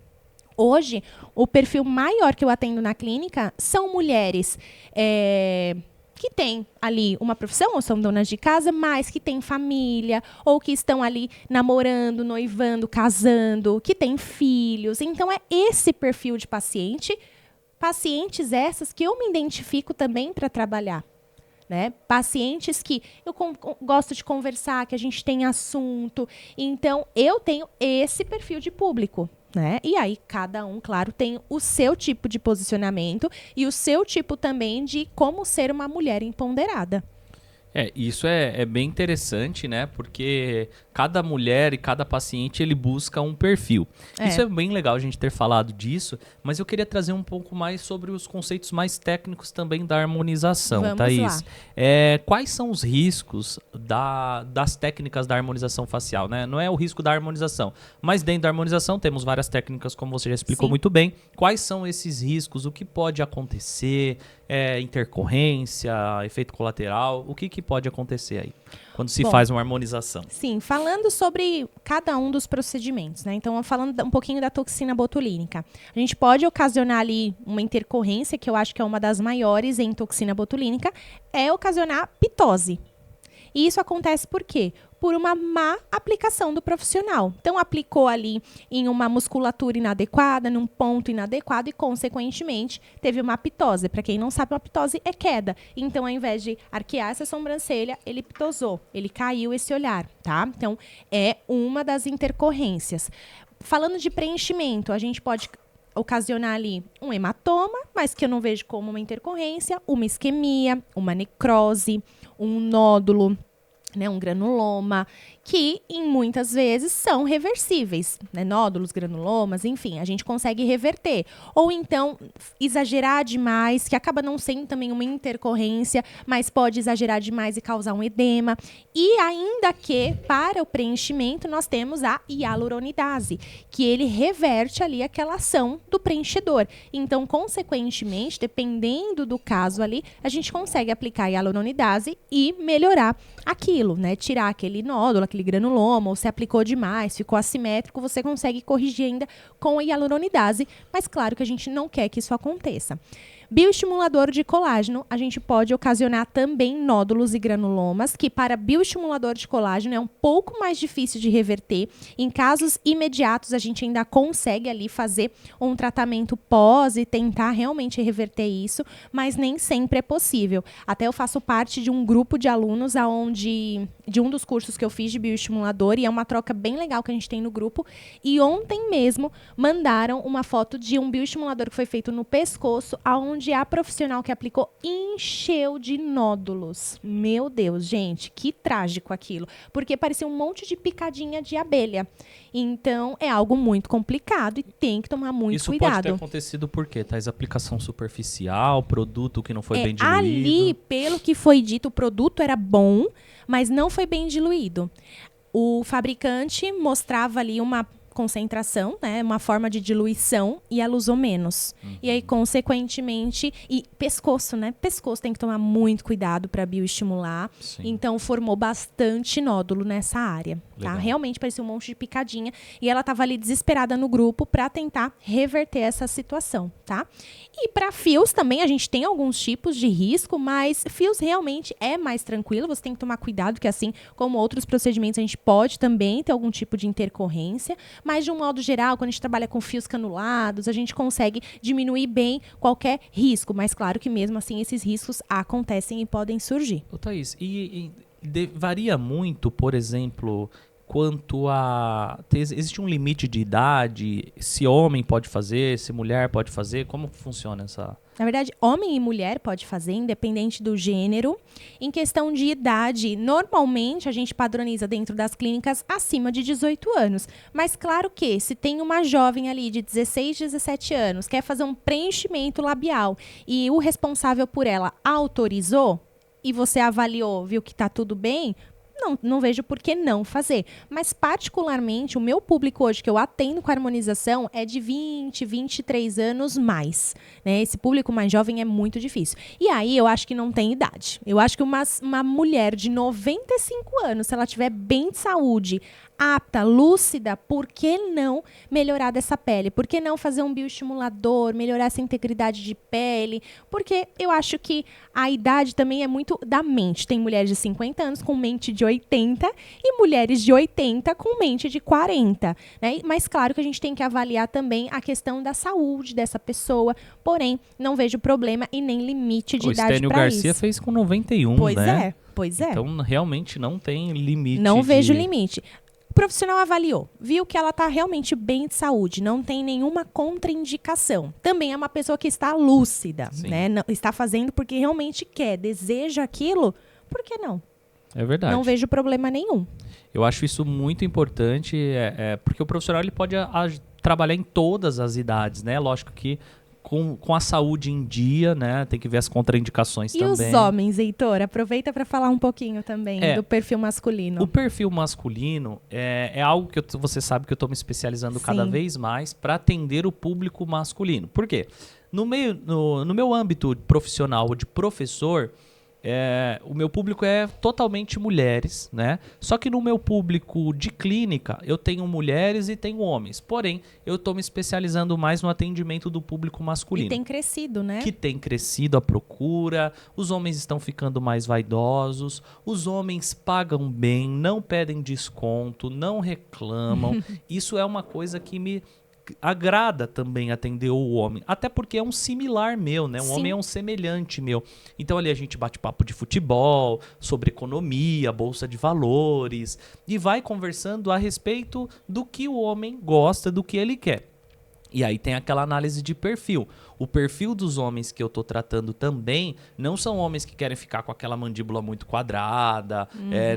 Speaker 2: Hoje, o perfil maior que eu atendo na clínica são mulheres que têm ali uma profissão, ou são donas de casa, mas que têm família, ou que estão ali namorando, noivando, casando, que têm filhos. Então, é esse perfil de pacientes essas que eu me identifico também para trabalhar. Né? Pacientes que eu gosto de conversar, que a gente tem assunto. Então, eu tenho esse perfil de público. Né? E aí, cada um, claro, tem o seu tipo de posicionamento e o seu tipo também de como ser uma mulher empoderada.
Speaker 1: Isso é bem interessante, né? Porque cada mulher e cada paciente, ele busca um perfil. Isso é bem legal a gente ter falado disso, mas eu queria trazer um pouco mais sobre os conceitos mais técnicos também da harmonização,
Speaker 2: Vamos
Speaker 1: Thaís.
Speaker 2: lá.
Speaker 1: Quais são os riscos das técnicas da harmonização facial, né? Não é o risco da harmonização, mas dentro da harmonização temos várias técnicas, como você já explicou muito bem. Quais são esses riscos? O que pode acontecer? Intercorrência, efeito colateral, o que pode acontecer aí quando se faz uma harmonização?
Speaker 2: Sim, falando sobre cada um dos procedimentos, né? Então, falando um pouquinho da toxina botulínica. A gente pode ocasionar ali uma intercorrência, que eu acho que é uma das maiores em toxina botulínica, é ocasionar pitose. E isso acontece por quê? Por uma má aplicação do profissional. Então, aplicou ali em uma musculatura inadequada, num ponto inadequado e, consequentemente, teve uma pitose. Para quem não sabe, uma pitose é queda. Então, ao invés de arquear essa sobrancelha, ele pitosou, ele caiu esse olhar, tá? Então, é uma das intercorrências. Falando de preenchimento, a gente pode ocasionar ali um hematoma, mas que eu não vejo como uma intercorrência, uma isquemia, uma necrose, um nódulo, né, um granuloma, que muitas vezes são reversíveis, né, nódulos, granulomas, enfim, a gente consegue reverter. Ou então exagerar demais, que acaba não sendo também uma intercorrência, mas pode exagerar demais e causar um edema. E ainda que para o preenchimento nós temos a hialuronidase, que ele reverte ali aquela ação do preenchedor. Então, consequentemente, dependendo do caso ali, a gente consegue aplicar a hialuronidase e melhorar aquilo, né? Tirar aquele nódulo, aquele granuloma, ou se aplicou demais, ficou assimétrico, você consegue corrigir ainda com a hialuronidase, mas claro que a gente não quer que isso aconteça. Bioestimulador de colágeno, a gente pode ocasionar também nódulos e granulomas, que para bioestimulador de colágeno é um pouco mais difícil de reverter. Em casos imediatos, a gente ainda consegue ali fazer um tratamento pós e tentar realmente reverter isso, mas nem sempre é possível. Até eu faço parte de um grupo de alunos de um dos cursos que eu fiz de bioestimulador, e é uma troca bem legal que a gente tem no grupo. E ontem mesmo mandaram uma foto de um bioestimulador que foi feito no pescoço, onde a profissional que aplicou encheu de nódulos. Meu Deus, gente, que trágico aquilo. Porque parecia um monte de picadinha de abelha. Então, é algo muito complicado e tem que tomar muito cuidado.
Speaker 1: Isso pode ter acontecido por quê? Tais aplicação superficial, produto que não foi bem diluído?
Speaker 2: Ali, pelo que foi dito, o produto era bom, mas não foi bem diluído. O fabricante mostrava ali uma concentração, né, uma forma de diluição, e ela usou menos. E aí, consequentemente, e pescoço, né? Pescoço tem que tomar muito cuidado para bioestimular.
Speaker 1: Sim.
Speaker 2: Então, formou bastante nódulo nessa área. Tá? Realmente parecia um monte de picadinha. E ela estava ali desesperada no grupo para tentar reverter essa situação, tá? E para fios também, a gente tem alguns tipos de risco, mas fios realmente é mais tranquilo. Você tem que tomar cuidado, que assim como outros procedimentos, a gente pode também ter algum tipo de intercorrência. Mas, de um modo geral, quando a gente trabalha com fios canulados, a gente consegue diminuir bem qualquer risco. Mas, claro que mesmo assim, esses riscos acontecem e podem surgir.
Speaker 1: Ô, Thaís, varia muito, por exemplo, quanto a... Existe um limite de idade? Se homem pode fazer, se mulher pode fazer? Como funciona essa...
Speaker 2: Na verdade, homem e mulher pode fazer, independente do gênero. Em questão de idade, normalmente a gente padroniza dentro das clínicas acima de 18 anos. Mas claro que se tem uma jovem ali de 16, 17 anos, quer fazer um preenchimento labial e o responsável por ela autorizou, e você avaliou, viu que está tudo bem, não vejo por que não fazer. Mas, particularmente, o meu público hoje que eu atendo com harmonização é de 20, 23 anos mais. Né? Esse público mais jovem é muito difícil. E aí, eu acho que não tem idade. Eu acho que uma mulher de 95 anos, se ela tiver bem de saúde, apta, lúcida, por que não melhorar dessa pele? Por que não fazer um bioestimulador, melhorar essa integridade de pele? Porque eu acho que a idade também é muito da mente. Tem mulheres de 50 anos com mente de 80 e mulheres de 80 com mente de 40. Né? Mas claro que a gente tem que avaliar também a questão da saúde dessa pessoa. Porém, não vejo problema e nem limite de idade para isso.
Speaker 1: O Estênio Garcia fez com 91, né?
Speaker 2: Pois é.
Speaker 1: Então, realmente não tem limite.
Speaker 2: Não vejo limite. O profissional avaliou, viu que ela está realmente bem de saúde, não tem nenhuma contraindicação. Também é uma pessoa que está lúcida, né? Não, está fazendo porque realmente quer, deseja aquilo, por que não?
Speaker 1: É verdade.
Speaker 2: Não vejo problema nenhum.
Speaker 1: Eu acho isso muito importante, porque o profissional ele pode trabalhar em todas as idades, né? Lógico que com a saúde em dia, né? Tem que ver as contraindicações também.
Speaker 2: E os homens, Heitor? Aproveita para falar um pouquinho também do perfil masculino.
Speaker 1: O perfil masculino é algo que você sabe que eu estou me especializando cada vez mais para atender o público masculino. Por quê? No meu âmbito profissional de professor, o meu público é totalmente mulheres, né? Só que no meu público de clínica, eu tenho mulheres e tenho homens. Porém, eu estou me especializando mais no atendimento do público masculino.
Speaker 2: E tem crescido, né?
Speaker 1: Que tem crescido a procura, os homens estão ficando mais vaidosos, os homens pagam bem, não pedem desconto, não reclamam. Isso é uma coisa que me agrada também atender o homem, até porque é um similar meu, né? Um homem é um semelhante meu. Então ali a gente bate papo de futebol, sobre economia, bolsa de valores e vai conversando a respeito do que o homem gosta, do que ele quer. E aí tem aquela análise de perfil. O perfil dos homens que eu tô tratando também não são homens que querem ficar com aquela mandíbula muito quadrada,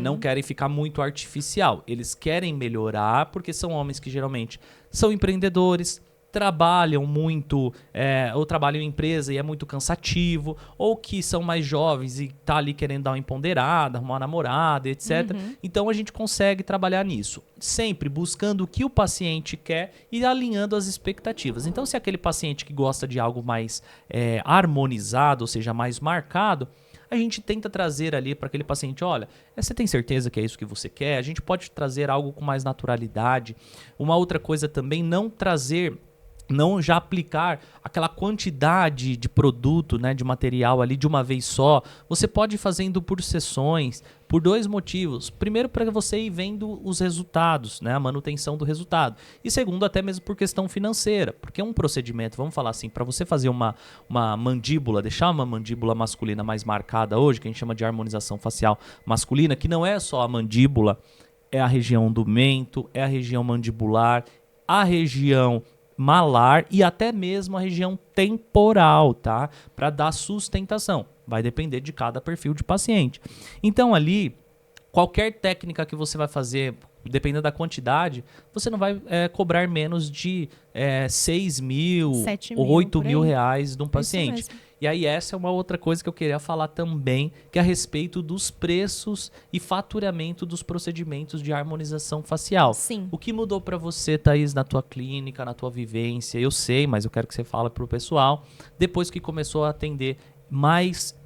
Speaker 1: não querem ficar muito artificial. Eles querem melhorar porque são homens que geralmente são empreendedores, trabalham muito, ou trabalham em empresa e é muito cansativo, ou que são mais jovens e tá ali querendo dar uma empoderada, arrumar uma namorada, etc. Então a gente consegue trabalhar nisso, sempre buscando o que o paciente quer e alinhando as expectativas. Então se aquele paciente que gosta de algo mais harmonizado, ou seja, mais marcado, a gente tenta trazer ali para aquele paciente, olha, você tem certeza que é isso que você quer? A gente pode trazer algo com mais naturalidade. Uma outra coisa também, não já aplicar aquela quantidade de produto, né, de material ali de uma vez só. Você pode ir fazendo por sessões, por 2 motivos. Primeiro, para você ir vendo os resultados, né, a manutenção do resultado. E segundo, até mesmo por questão financeira. Porque um procedimento, vamos falar assim, para você fazer uma mandíbula, deixar uma mandíbula masculina mais marcada hoje, que a gente chama de harmonização facial masculina, que não é só a mandíbula, é a região do mento, é a região mandibular, a região malar e até mesmo a região temporal, tá? Para dar sustentação. Vai depender de cada perfil de paciente. Então ali, qualquer técnica que você vai fazer, dependendo da quantidade, você não vai cobrar menos de 6 mil ou 8 mil reais de um paciente. E aí essa é uma outra coisa que eu queria falar também, que é a respeito dos preços e faturamento dos procedimentos de harmonização facial.
Speaker 2: Sim.
Speaker 1: O que mudou para você, Thaís, na tua clínica, na tua vivência? Eu sei, mas eu quero que você fale para o pessoal, depois que começou a atender mais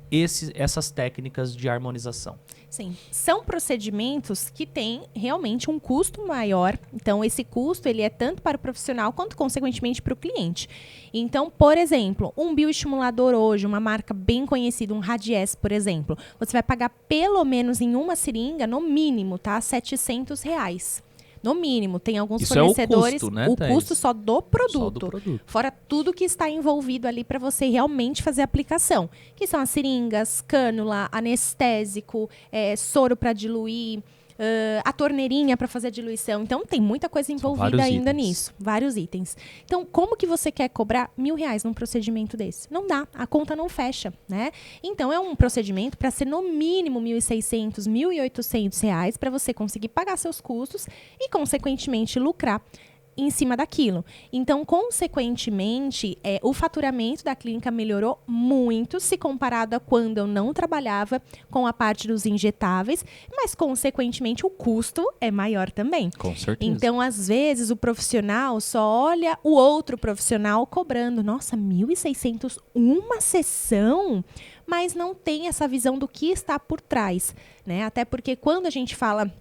Speaker 1: essas técnicas de harmonização.
Speaker 2: Sim, são procedimentos que têm realmente um custo maior. Então, esse custo ele é tanto para o profissional quanto, consequentemente, para o cliente. Então, por exemplo, um bioestimulador hoje, uma marca bem conhecida, um Radiesse, por exemplo, você vai pagar pelo menos em uma seringa, no mínimo, tá? R$700. No mínimo, tem alguns fornecedores,
Speaker 1: é o custo, né,
Speaker 2: o
Speaker 1: Thaís?
Speaker 2: custo só do produto.
Speaker 1: Só do produto.
Speaker 2: Fora tudo que está envolvido ali para você realmente fazer a aplicação. Que são as seringas, cânula, anestésico, soro para diluir, a torneirinha para fazer a diluição. Então, tem muita coisa envolvida ainda nisso. Vários itens. Então, como que você quer cobrar R$1.000 num procedimento desse? Não dá. A conta não fecha, né? Então, é um procedimento para ser no mínimo R$1.600, R$1.800 para você conseguir pagar seus custos e, consequentemente, lucrar. em cima daquilo. Então, consequentemente, o faturamento da clínica melhorou muito se comparado a quando eu não trabalhava com a parte dos injetáveis, mas, consequentemente, o custo é maior também.
Speaker 1: Com certeza.
Speaker 2: Então, às vezes, o profissional só olha o outro profissional cobrando, nossa, 1.600 uma sessão, mas não tem essa visão do que está por trás, né? Até porque quando a gente fala,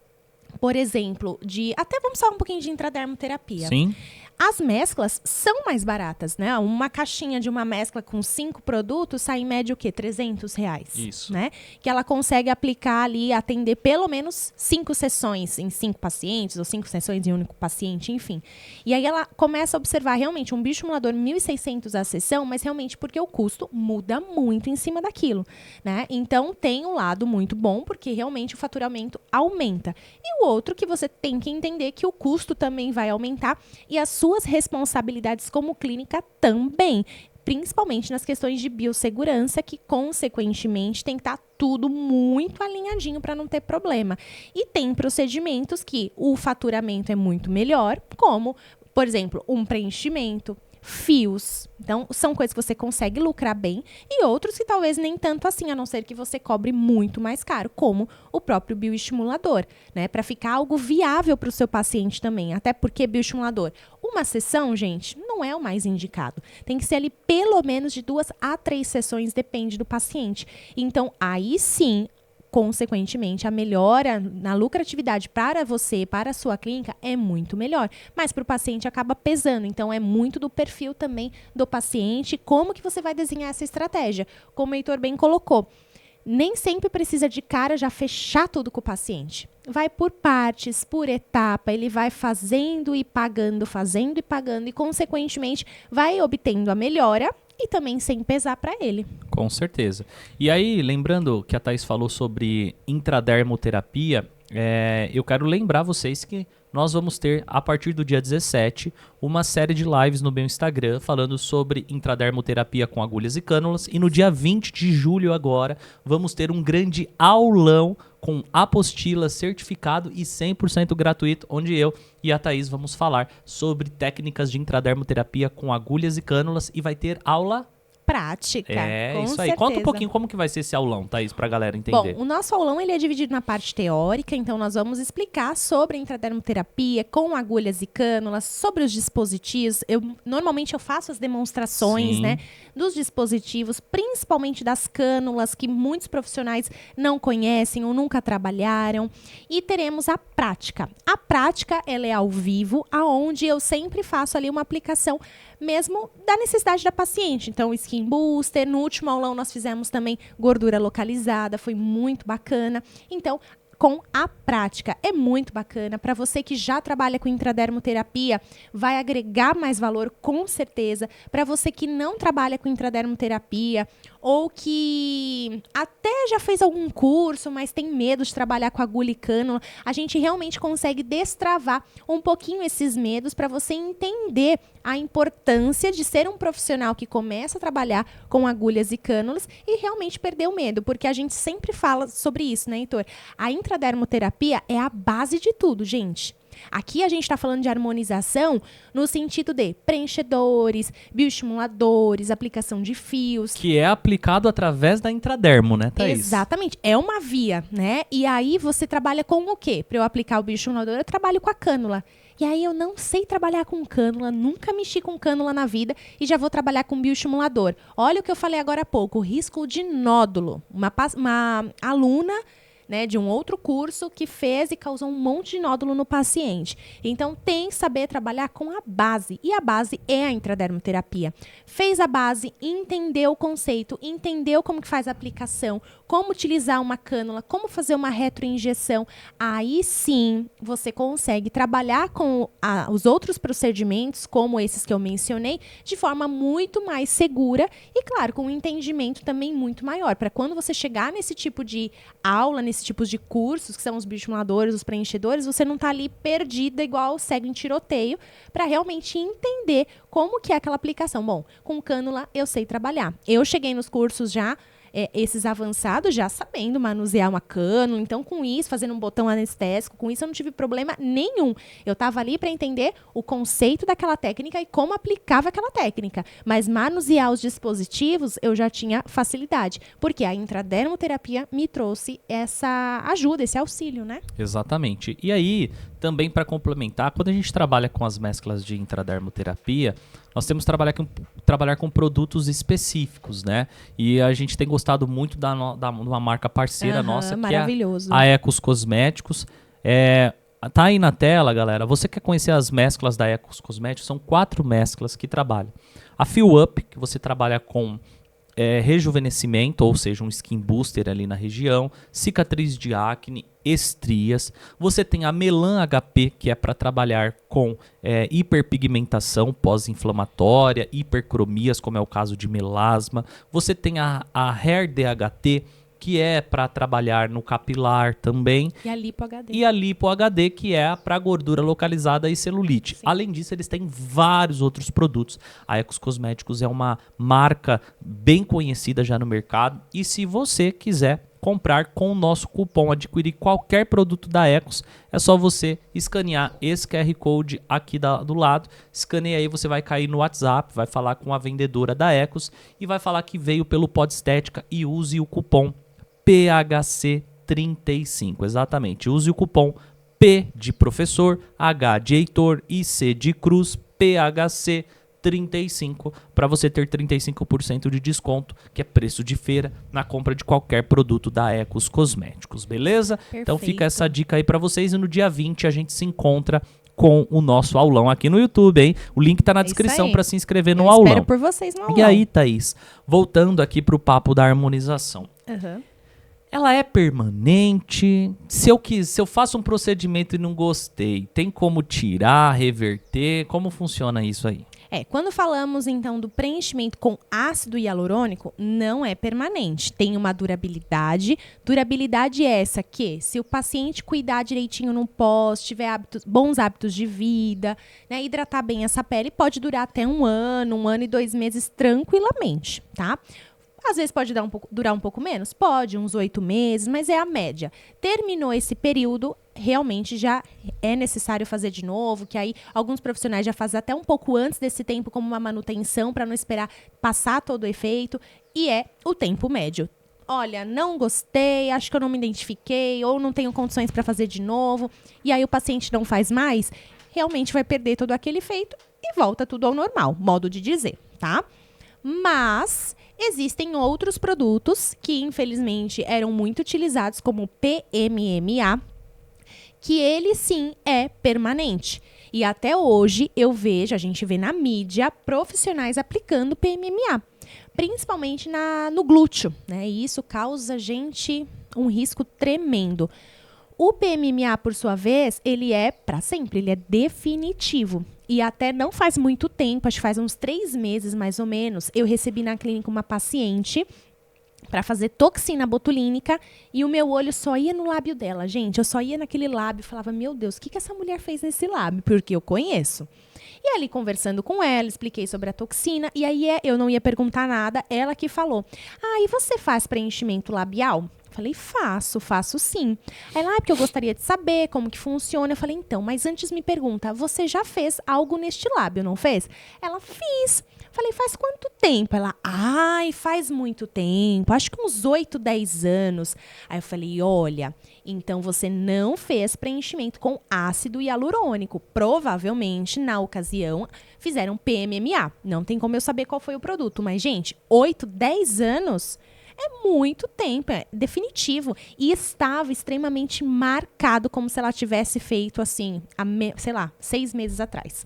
Speaker 2: por exemplo, até vamos falar um pouquinho de intradermoterapia.
Speaker 1: Sim.
Speaker 2: As mesclas são mais baratas, né? Uma caixinha de uma mescla com 5 produtos sai em média o quê? R$300.
Speaker 1: Isso.
Speaker 2: Né? Que ela consegue aplicar ali, atender pelo menos 5 sessões em 5 pacientes, ou 5 sessões em um único paciente, enfim. E aí ela começa a observar realmente um bioestimulador 1.600 a sessão, mas realmente porque o custo muda muito em cima daquilo, né? Então tem um lado muito bom, porque realmente o faturamento aumenta. E o outro que você tem que entender que o custo também vai aumentar e as suas responsabilidades como clínica também, principalmente nas questões de biossegurança, que consequentemente tem que estar tudo muito alinhadinho para não ter problema. E tem procedimentos que o faturamento é muito melhor, como, por exemplo, um preenchimento, fios. Então, são coisas que você consegue lucrar bem e outros que talvez nem tanto assim, a não ser que você cobre muito mais caro, como o próprio bioestimulador, né? Para ficar algo viável para o seu paciente também. Até porque bioestimulador, uma sessão, gente, não é o mais indicado. Tem que ser ali pelo menos de 2 a 3 sessões, depende do paciente. Então, aí sim, consequentemente, a melhora na lucratividade para você, para a sua clínica, é muito melhor. Mas para o paciente acaba pesando. Então, é muito do perfil também do paciente, como que você vai desenhar essa estratégia. Como o Heitor bem colocou, nem sempre precisa de cara já fechar tudo com o paciente. Vai por partes, por etapa, ele vai fazendo e pagando, e consequentemente vai obtendo a melhora e também sem pesar para ele.
Speaker 1: Com certeza. E aí, lembrando que a Thaís falou sobre intradermoterapia, eu quero lembrar vocês que nós vamos ter, a partir do dia 17, uma série de lives no meu Instagram falando sobre intradermoterapia com agulhas e cânulas. E no dia 20 de julho agora, vamos ter um grande aulão com apostila, certificado e 100% gratuito, onde eu e a Thaís vamos falar sobre técnicas de intradermoterapia com agulhas e cânulas. E vai ter aula
Speaker 2: prática. Com
Speaker 1: isso aí.
Speaker 2: certeza.
Speaker 1: Conta um pouquinho como que vai ser esse aulão, Thaís, pra galera entender.
Speaker 2: Bom, o nosso aulão ele é dividido na parte teórica, então nós vamos explicar sobre a intradermoterapia com agulhas e cânulas, sobre os dispositivos. Normalmente eu faço as demonstrações, né, dos dispositivos, principalmente das cânulas, que muitos profissionais não conhecem ou nunca trabalharam. E teremos a prática. A prática, ela é ao vivo, aonde eu sempre faço ali uma aplicação mesmo da necessidade da paciente. Então, Skin Booster, no último aulão nós fizemos também gordura localizada, foi muito bacana. Então, com a prática, é muito bacana. Para você que já trabalha com intradermoterapia, vai agregar mais valor, com certeza. Para você que não trabalha com intradermoterapia ou que até já fez algum curso, mas tem medo de trabalhar com agulha e cânula, a gente realmente consegue destravar um pouquinho esses medos para você entender a importância de ser um profissional que começa a trabalhar com agulhas e cânulas e realmente perder o medo, porque a gente sempre fala sobre isso, né, Heitor? A intradermoterapia é a base de tudo, gente. Aqui a gente está falando de harmonização no sentido de preenchedores, bioestimuladores, aplicação de fios.
Speaker 1: Que é aplicado através da intradermo, né, Thaís?
Speaker 2: Exatamente. É uma via, né? E aí você trabalha com o quê? Para eu aplicar o bioestimulador, eu trabalho com a cânula. E aí eu não sei trabalhar com cânula, nunca mexi com cânula na vida e já vou trabalhar com bioestimulador. Olha o que eu falei agora há pouco, o risco de nódulo. Uma aluna, né, de um outro curso que fez e causou um monte de nódulo no paciente. Então, tem que saber trabalhar com a base. E a base é a intradermoterapia. Fez a base, entendeu o conceito, entendeu como que faz a aplicação, como utilizar uma cânula, como fazer uma retroinjeção. Aí sim, você consegue trabalhar com os outros procedimentos, como esses que eu mencionei, de forma muito mais segura e, claro, com um entendimento também muito maior. Para quando você chegar nesse tipo de aula, nesses tipos de cursos, que são os bioestimuladores, os preenchedores, você não está ali perdida igual cego em tiroteio, para realmente entender como que é aquela aplicação. Bom, com cânula eu sei trabalhar. Eu cheguei nos cursos já esses avançados já sabendo manusear uma cânula. Então, com isso, fazendo um botão anestésico, com isso eu não tive problema nenhum. Eu estava ali para entender o conceito daquela técnica e como aplicava aquela técnica. Mas manusear os dispositivos, eu já tinha facilidade. Porque a intradermoterapia me trouxe essa ajuda, esse auxílio, né?
Speaker 1: Exatamente. E aí, também para complementar, quando a gente trabalha com as mesclas de intradermoterapia, nós temos que trabalhar com produtos específicos, né? E a gente tem gostado muito de uma marca parceira nossa, que é a Ecos Cosméticos. Tá aí na tela, galera. Você quer conhecer as mesclas da Ecos Cosméticos? São 4 mesclas que trabalham. A Fill Up, que você trabalha com rejuvenescimento, ou seja, um skin booster ali na região, cicatriz de acne, estrias. Você tem a Melan HP, que é para trabalhar com hiperpigmentação pós-inflamatória, hipercromias, como é o caso de melasma. Você tem a Hair DHT, que é para trabalhar no capilar também.
Speaker 2: E a Lipo HD.
Speaker 1: E a Lipo HD, que é para gordura localizada e celulite. Sim. Além disso, eles têm vários outros produtos. A Ecos Cosméticos é uma marca bem conhecida já no mercado. E se você quiser comprar com o nosso cupom, adquirir qualquer produto da Ecos, é só você escanear esse QR Code aqui do lado. Escaneia aí, você vai cair no WhatsApp, vai falar com a vendedora da Ecos e vai falar que veio pelo Pod Estética e use o cupom PHC35, exatamente. Use o cupom P de professor, H de Heitor e C de Cruz, PHC35, para você ter 35% de desconto, que é preço de feira, na compra de qualquer produto da Ecos Cosméticos, beleza? Perfeito. Então fica essa dica aí para vocês e no dia 20 a gente se encontra com o nosso aulão aqui no YouTube, hein? O link tá na descrição para se inscrever no aulão.
Speaker 2: Espero por vocês no aulão.
Speaker 1: E aí, Thaís, voltando aqui pro papo da harmonização. Ela é permanente? Se eu faço um procedimento e não gostei, tem como tirar, reverter? Como funciona isso aí?
Speaker 2: Quando falamos então do preenchimento com ácido hialurônico, não é permanente. Tem uma durabilidade. Durabilidade é essa que, se o paciente cuidar direitinho no pós, tiver bons hábitos de vida, né, hidratar bem essa pele, pode durar até 1 ano e 2 meses tranquilamente, tá? Às vezes pode durar um pouco menos? Pode, uns 8 meses, mas é a média. Terminou esse período, realmente já é necessário fazer de novo, que aí alguns profissionais já fazem até um pouco antes desse tempo como uma manutenção para não esperar passar todo o efeito, e é o tempo médio. Olha, não gostei, acho que eu não me identifiquei, ou não tenho condições para fazer de novo, e aí o paciente não faz mais, realmente vai perder todo aquele efeito e volta tudo ao normal, modo de dizer, tá? Mas existem outros produtos que, infelizmente, eram muito utilizados, como o PMMA, que ele sim é permanente. E até hoje a gente vê na mídia profissionais aplicando PMMA, principalmente no glúteo, né? E isso causa, gente, um risco tremendo. O PMMA, por sua vez, ele é para sempre, ele é definitivo. E até não faz muito tempo, acho que faz uns 3 meses mais ou menos, eu recebi na clínica uma paciente para fazer toxina botulínica e o meu olho só ia no lábio dela. Gente, eu só ia naquele lábio e falava, meu Deus, o que essa mulher fez nesse lábio? Porque eu conheço. E ali, conversando com ela, expliquei sobre a toxina e aí eu não ia perguntar nada, ela que falou, e você faz preenchimento labial? Falei, faço sim. Ela, porque eu gostaria de saber como que funciona. Eu falei, então, mas antes me pergunta, você já fez algo neste lábio, não fez? Ela, fiz. Falei, faz quanto tempo? Ela, faz muito tempo, acho que uns 8, 10 anos. Aí eu falei, olha, então você não fez preenchimento com ácido hialurônico. Provavelmente, na ocasião, fizeram PMMA. Não tem como eu saber qual foi o produto, mas, gente, 8, 10 anos... é muito tempo, é definitivo. E estava extremamente marcado, como se ela tivesse feito, assim, 6 meses atrás.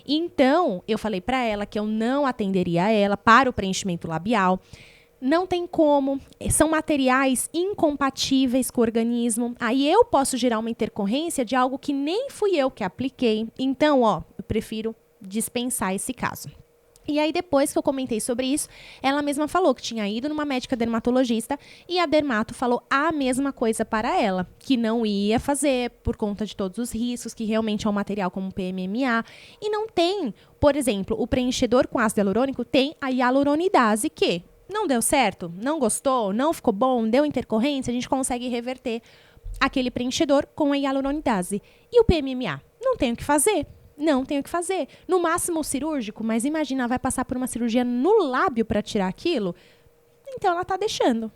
Speaker 2: Então, eu falei para ela que eu não atenderia ela para o preenchimento labial. Não tem como, são materiais incompatíveis com o organismo. Aí eu posso gerar uma intercorrência de algo que nem fui eu que apliquei. Então, eu prefiro dispensar esse caso. E aí, depois que eu comentei sobre isso, ela mesma falou que tinha ido numa médica dermatologista e a dermato falou a mesma coisa para ela, que não ia fazer por conta de todos os riscos, que realmente é um material como PMMA. E não tem, por exemplo, o preenchedor com ácido hialurônico tem a hialuronidase, que Não deu certo? Não gostou? Não ficou bom? Deu intercorrência? A gente consegue reverter aquele preenchedor com a hialuronidase. E o PMMA? Não tem o que fazer. Não tem o que fazer. No máximo cirúrgico, mas imagina, vai passar por uma cirurgia no lábio para tirar aquilo. Então ela tá deixando,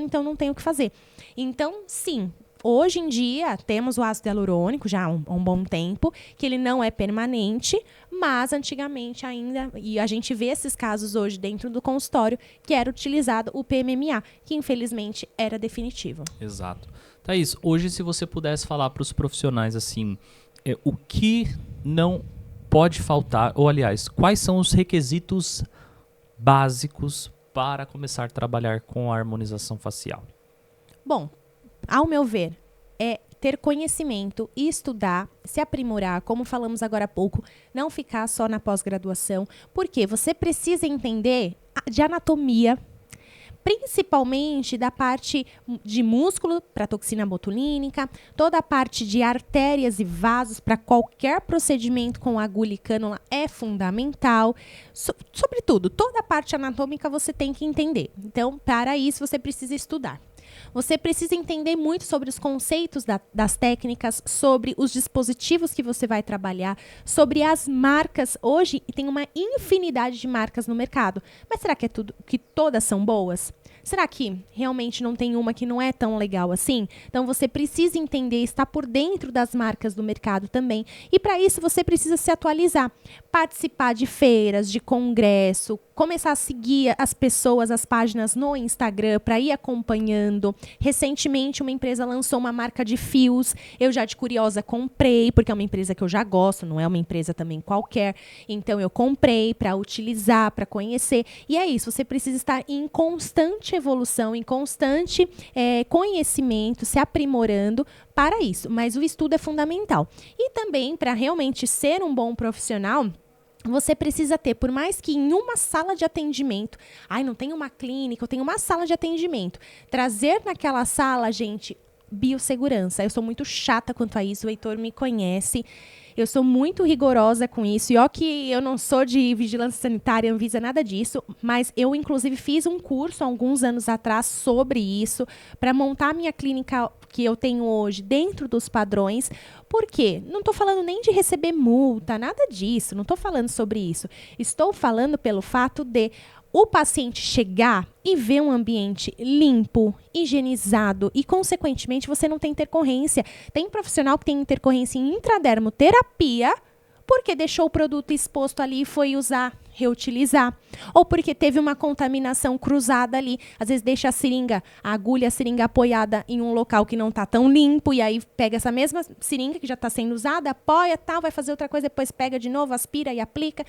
Speaker 2: então não tem o que fazer. Então, sim, hoje em dia temos o ácido hialurônico já há um bom tempo, que ele não é permanente, mas antigamente ainda, e a gente vê esses casos hoje dentro do consultório, que era utilizado o PMMA, que infelizmente era definitivo.
Speaker 1: Exato. Thaís, hoje se você pudesse falar para os profissionais assim, o que não pode faltar, ou aliás, quais são os requisitos básicos para começar a trabalhar com a harmonização facial?
Speaker 2: Bom, ao meu ver, é ter conhecimento, estudar, se aprimorar, como falamos agora há pouco, não ficar só na pós-graduação, porque você precisa entender de anatomia, principalmente da parte de músculo para toxina botulínica, toda a parte de artérias e vasos para qualquer procedimento com agulha e cânula é fundamental. Sobretudo, toda a parte anatômica você tem que entender. Então, para isso, você precisa estudar. Você precisa entender muito sobre os conceitos das técnicas, sobre os dispositivos que você vai trabalhar, sobre as marcas. Hoje tem uma infinidade de marcas no mercado. Mas será que que todas são boas? Será que realmente não tem uma que não é tão legal assim? Então você precisa entender, estar por dentro das marcas do mercado também. E para isso você precisa se atualizar, participar de feiras, de congresso, começar a seguir as pessoas, as páginas no Instagram para ir acompanhando. Recentemente uma empresa lançou uma marca de fios. Eu já de curiosa comprei, porque é uma empresa que eu já gosto, não é uma empresa também qualquer. Então eu comprei para utilizar, para conhecer. E é isso, você precisa estar em constante evolução, em constante conhecimento, se aprimorando para isso. Mas o estudo é fundamental. E também, para realmente ser um bom profissional, você precisa ter, por mais que em uma sala de atendimento, não tem uma clínica, eu tenho uma sala de atendimento, trazer naquela sala, gente, biossegurança. Eu sou muito chata quanto a isso, o Heitor me conhece. Eu sou muito rigorosa com isso. E ó que eu não sou de vigilância sanitária, Anvisa, nada disso. Mas eu, inclusive, fiz um curso há alguns anos atrás sobre isso, para montar a minha clínica que eu tenho hoje dentro dos padrões. Por quê? Não estou falando nem de receber multa, nada disso. Não estou falando sobre isso. Estou falando pelo fato de o paciente chegar e ver um ambiente limpo, higienizado e, consequentemente, você não tem intercorrência. Tem profissional que tem intercorrência em intradermoterapia porque deixou o produto exposto ali e foi usar, reutilizar. Ou porque teve uma contaminação cruzada ali. Às vezes deixa a agulha, a seringa apoiada em um local que não está tão limpo e aí pega essa mesma seringa que já está sendo usada, apoia, tal, vai fazer outra coisa, depois pega de novo, aspira e aplica.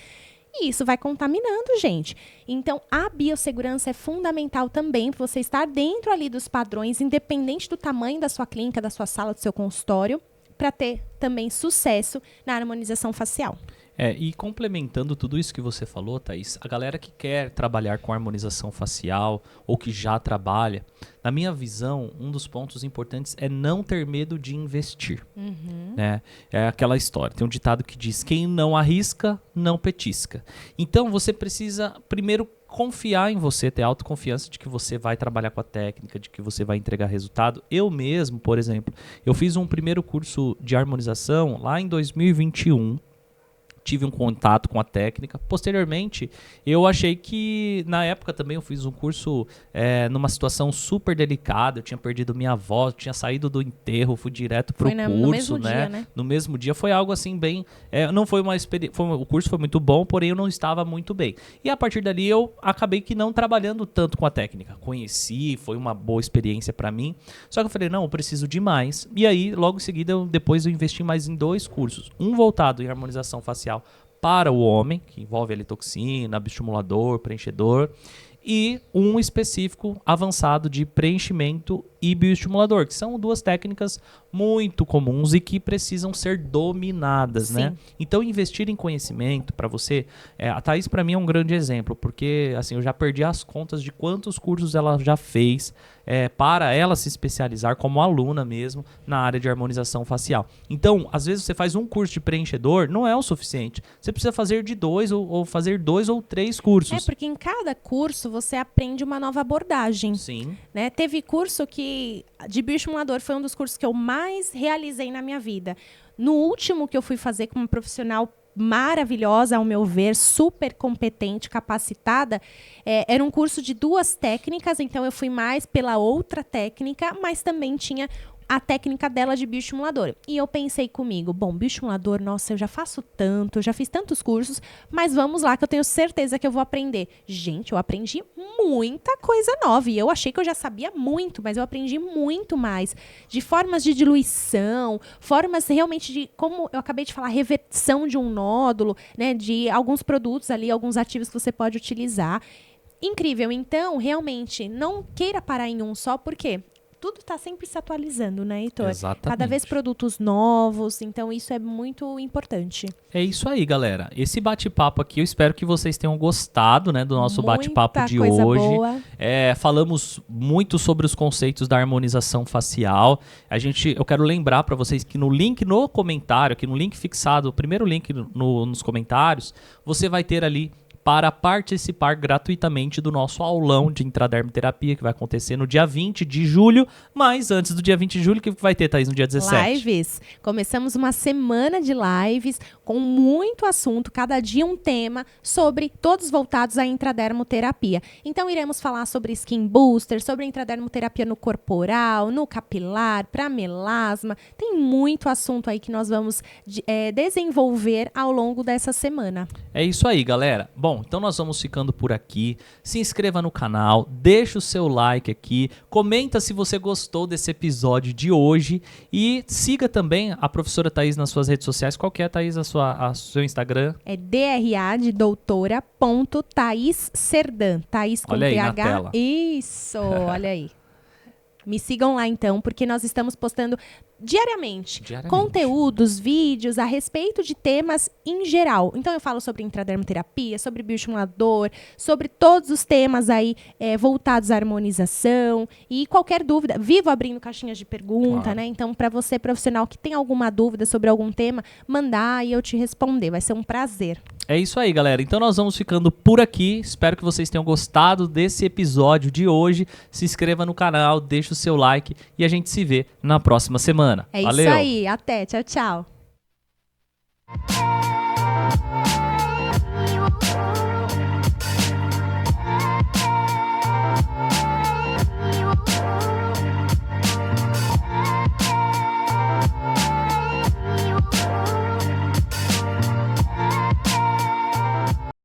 Speaker 2: E isso vai contaminando, gente. Então, a biossegurança é fundamental também para você estar dentro ali dos padrões, independente do tamanho da sua clínica, da sua sala, do seu consultório, para ter também sucesso na harmonização facial.
Speaker 1: E complementando tudo isso que você falou, Thaís, a galera que quer trabalhar com harmonização facial ou que já trabalha, na minha visão, um dos pontos importantes é não ter medo de investir. Né? É aquela história, tem um ditado que diz, quem não arrisca, não petisca. Então, você precisa primeiro confiar em você, ter autoconfiança de que você vai trabalhar com a técnica, de que você vai entregar resultado. Eu mesmo, por exemplo, eu fiz um primeiro curso de harmonização lá em 2021, tive um contato com a técnica. Posteriormente, eu achei que, na época também eu fiz um curso numa situação super delicada, eu tinha perdido minha avó, tinha saído do enterro, fui direto pro curso,
Speaker 2: no mesmo dia, né?
Speaker 1: No mesmo dia, foi algo assim bem... não foi uma experiência... O curso foi muito bom, porém eu não estava muito bem. E a partir dali eu acabei que não trabalhando tanto com a técnica. Conheci, foi uma boa experiência para mim. Só que eu falei, não, eu preciso de mais. E aí, logo em seguida, depois eu investi mais em 2 cursos. Um voltado em harmonização facial para o homem, que envolve ali toxina, bioestimulador, preenchedor, e um específico avançado de preenchimento e bioestimulador, que são duas técnicas muito comuns e que precisam ser dominadas, né? Então, investir em conhecimento para você, a Thaís para mim é um grande exemplo, porque assim, eu já perdi as contas de quantos cursos ela já fez para ela se especializar como aluna mesmo na área de harmonização facial. Então, às vezes você faz um curso de preenchedor, não é o suficiente. Você precisa fazer de 2 ou fazer 2 ou 3 cursos.
Speaker 2: Porque em cada curso você aprende uma nova abordagem.
Speaker 1: Sim.
Speaker 2: Né? Teve curso de bioestimulador foi um dos cursos que eu mais realizei na minha vida. No último que eu fui fazer como profissional maravilhosa, ao meu ver, super competente, capacitada, era um curso de 2 técnicas, então eu fui mais pela outra técnica, mas também tinha a técnica dela de bioestimulador. E eu pensei comigo, bom, bioestimulador, nossa, eu já faço tanto, eu já fiz tantos cursos, mas vamos lá que eu tenho certeza que eu vou aprender. Gente, eu aprendi muita coisa nova e eu achei que eu já sabia muito, mas eu aprendi muito mais. De formas de diluição, formas realmente de, como eu acabei de falar, reversão de um nódulo, né, de alguns produtos ali, alguns ativos que você pode utilizar. Incrível. Então, realmente, não queira parar em um só, porque tudo está sempre se atualizando, né, Heitor?
Speaker 1: Exatamente.
Speaker 2: Cada vez produtos novos, então isso é muito importante.
Speaker 1: É isso aí, galera. Esse bate-papo aqui, eu espero que vocês tenham gostado, né, do nosso bate-papo de hoje.
Speaker 2: Boa.
Speaker 1: Falamos muito sobre os conceitos da harmonização facial. Eu quero lembrar para vocês que no link no comentário, aqui no link fixado, o primeiro link nos comentários, você vai ter ali para participar gratuitamente do nosso aulão de intradermoterapia, que vai acontecer no dia 20 de julho. Mas antes do dia 20 de julho, o que vai ter, Thaís, no dia 17?
Speaker 2: Lives. Começamos uma semana de lives com muito assunto, cada dia um tema, todos voltados à intradermoterapia. Então, iremos falar sobre skin booster, sobre intradermoterapia no corporal, no capilar, para melasma. Tem muito assunto aí que nós vamos desenvolver ao longo dessa semana.
Speaker 1: É isso aí, galera. Bom, então nós vamos ficando por aqui. Se inscreva no canal, deixa o seu like aqui, comenta se você gostou desse episódio de hoje e siga também a professora Thaís nas suas redes sociais. Qual que é, Thaís, seu Instagram?
Speaker 2: É DRA de doutora.Thaís Serdan. Thaís com
Speaker 1: olha aí,
Speaker 2: TH.
Speaker 1: na tela.
Speaker 2: Isso, olha aí. Me sigam lá então, porque nós estamos postando diariamente conteúdos, vídeos a respeito de temas em geral. Então eu falo sobre intradermoterapia, sobre bioestimulador, sobre todos os temas aí voltados à harmonização e qualquer dúvida. Vivo abrindo caixinhas de pergunta, claro, né? Então para você profissional que tem alguma dúvida sobre algum tema, mandar e eu te responder. Vai ser um prazer.
Speaker 1: É isso aí, galera. Então nós vamos ficando por aqui. Espero que vocês tenham gostado desse episódio de hoje. Se inscreva no canal, deixa o seu like e a gente se vê na próxima semana.
Speaker 2: É
Speaker 1: Valeu.
Speaker 2: isso aí. Até. Tchau, tchau.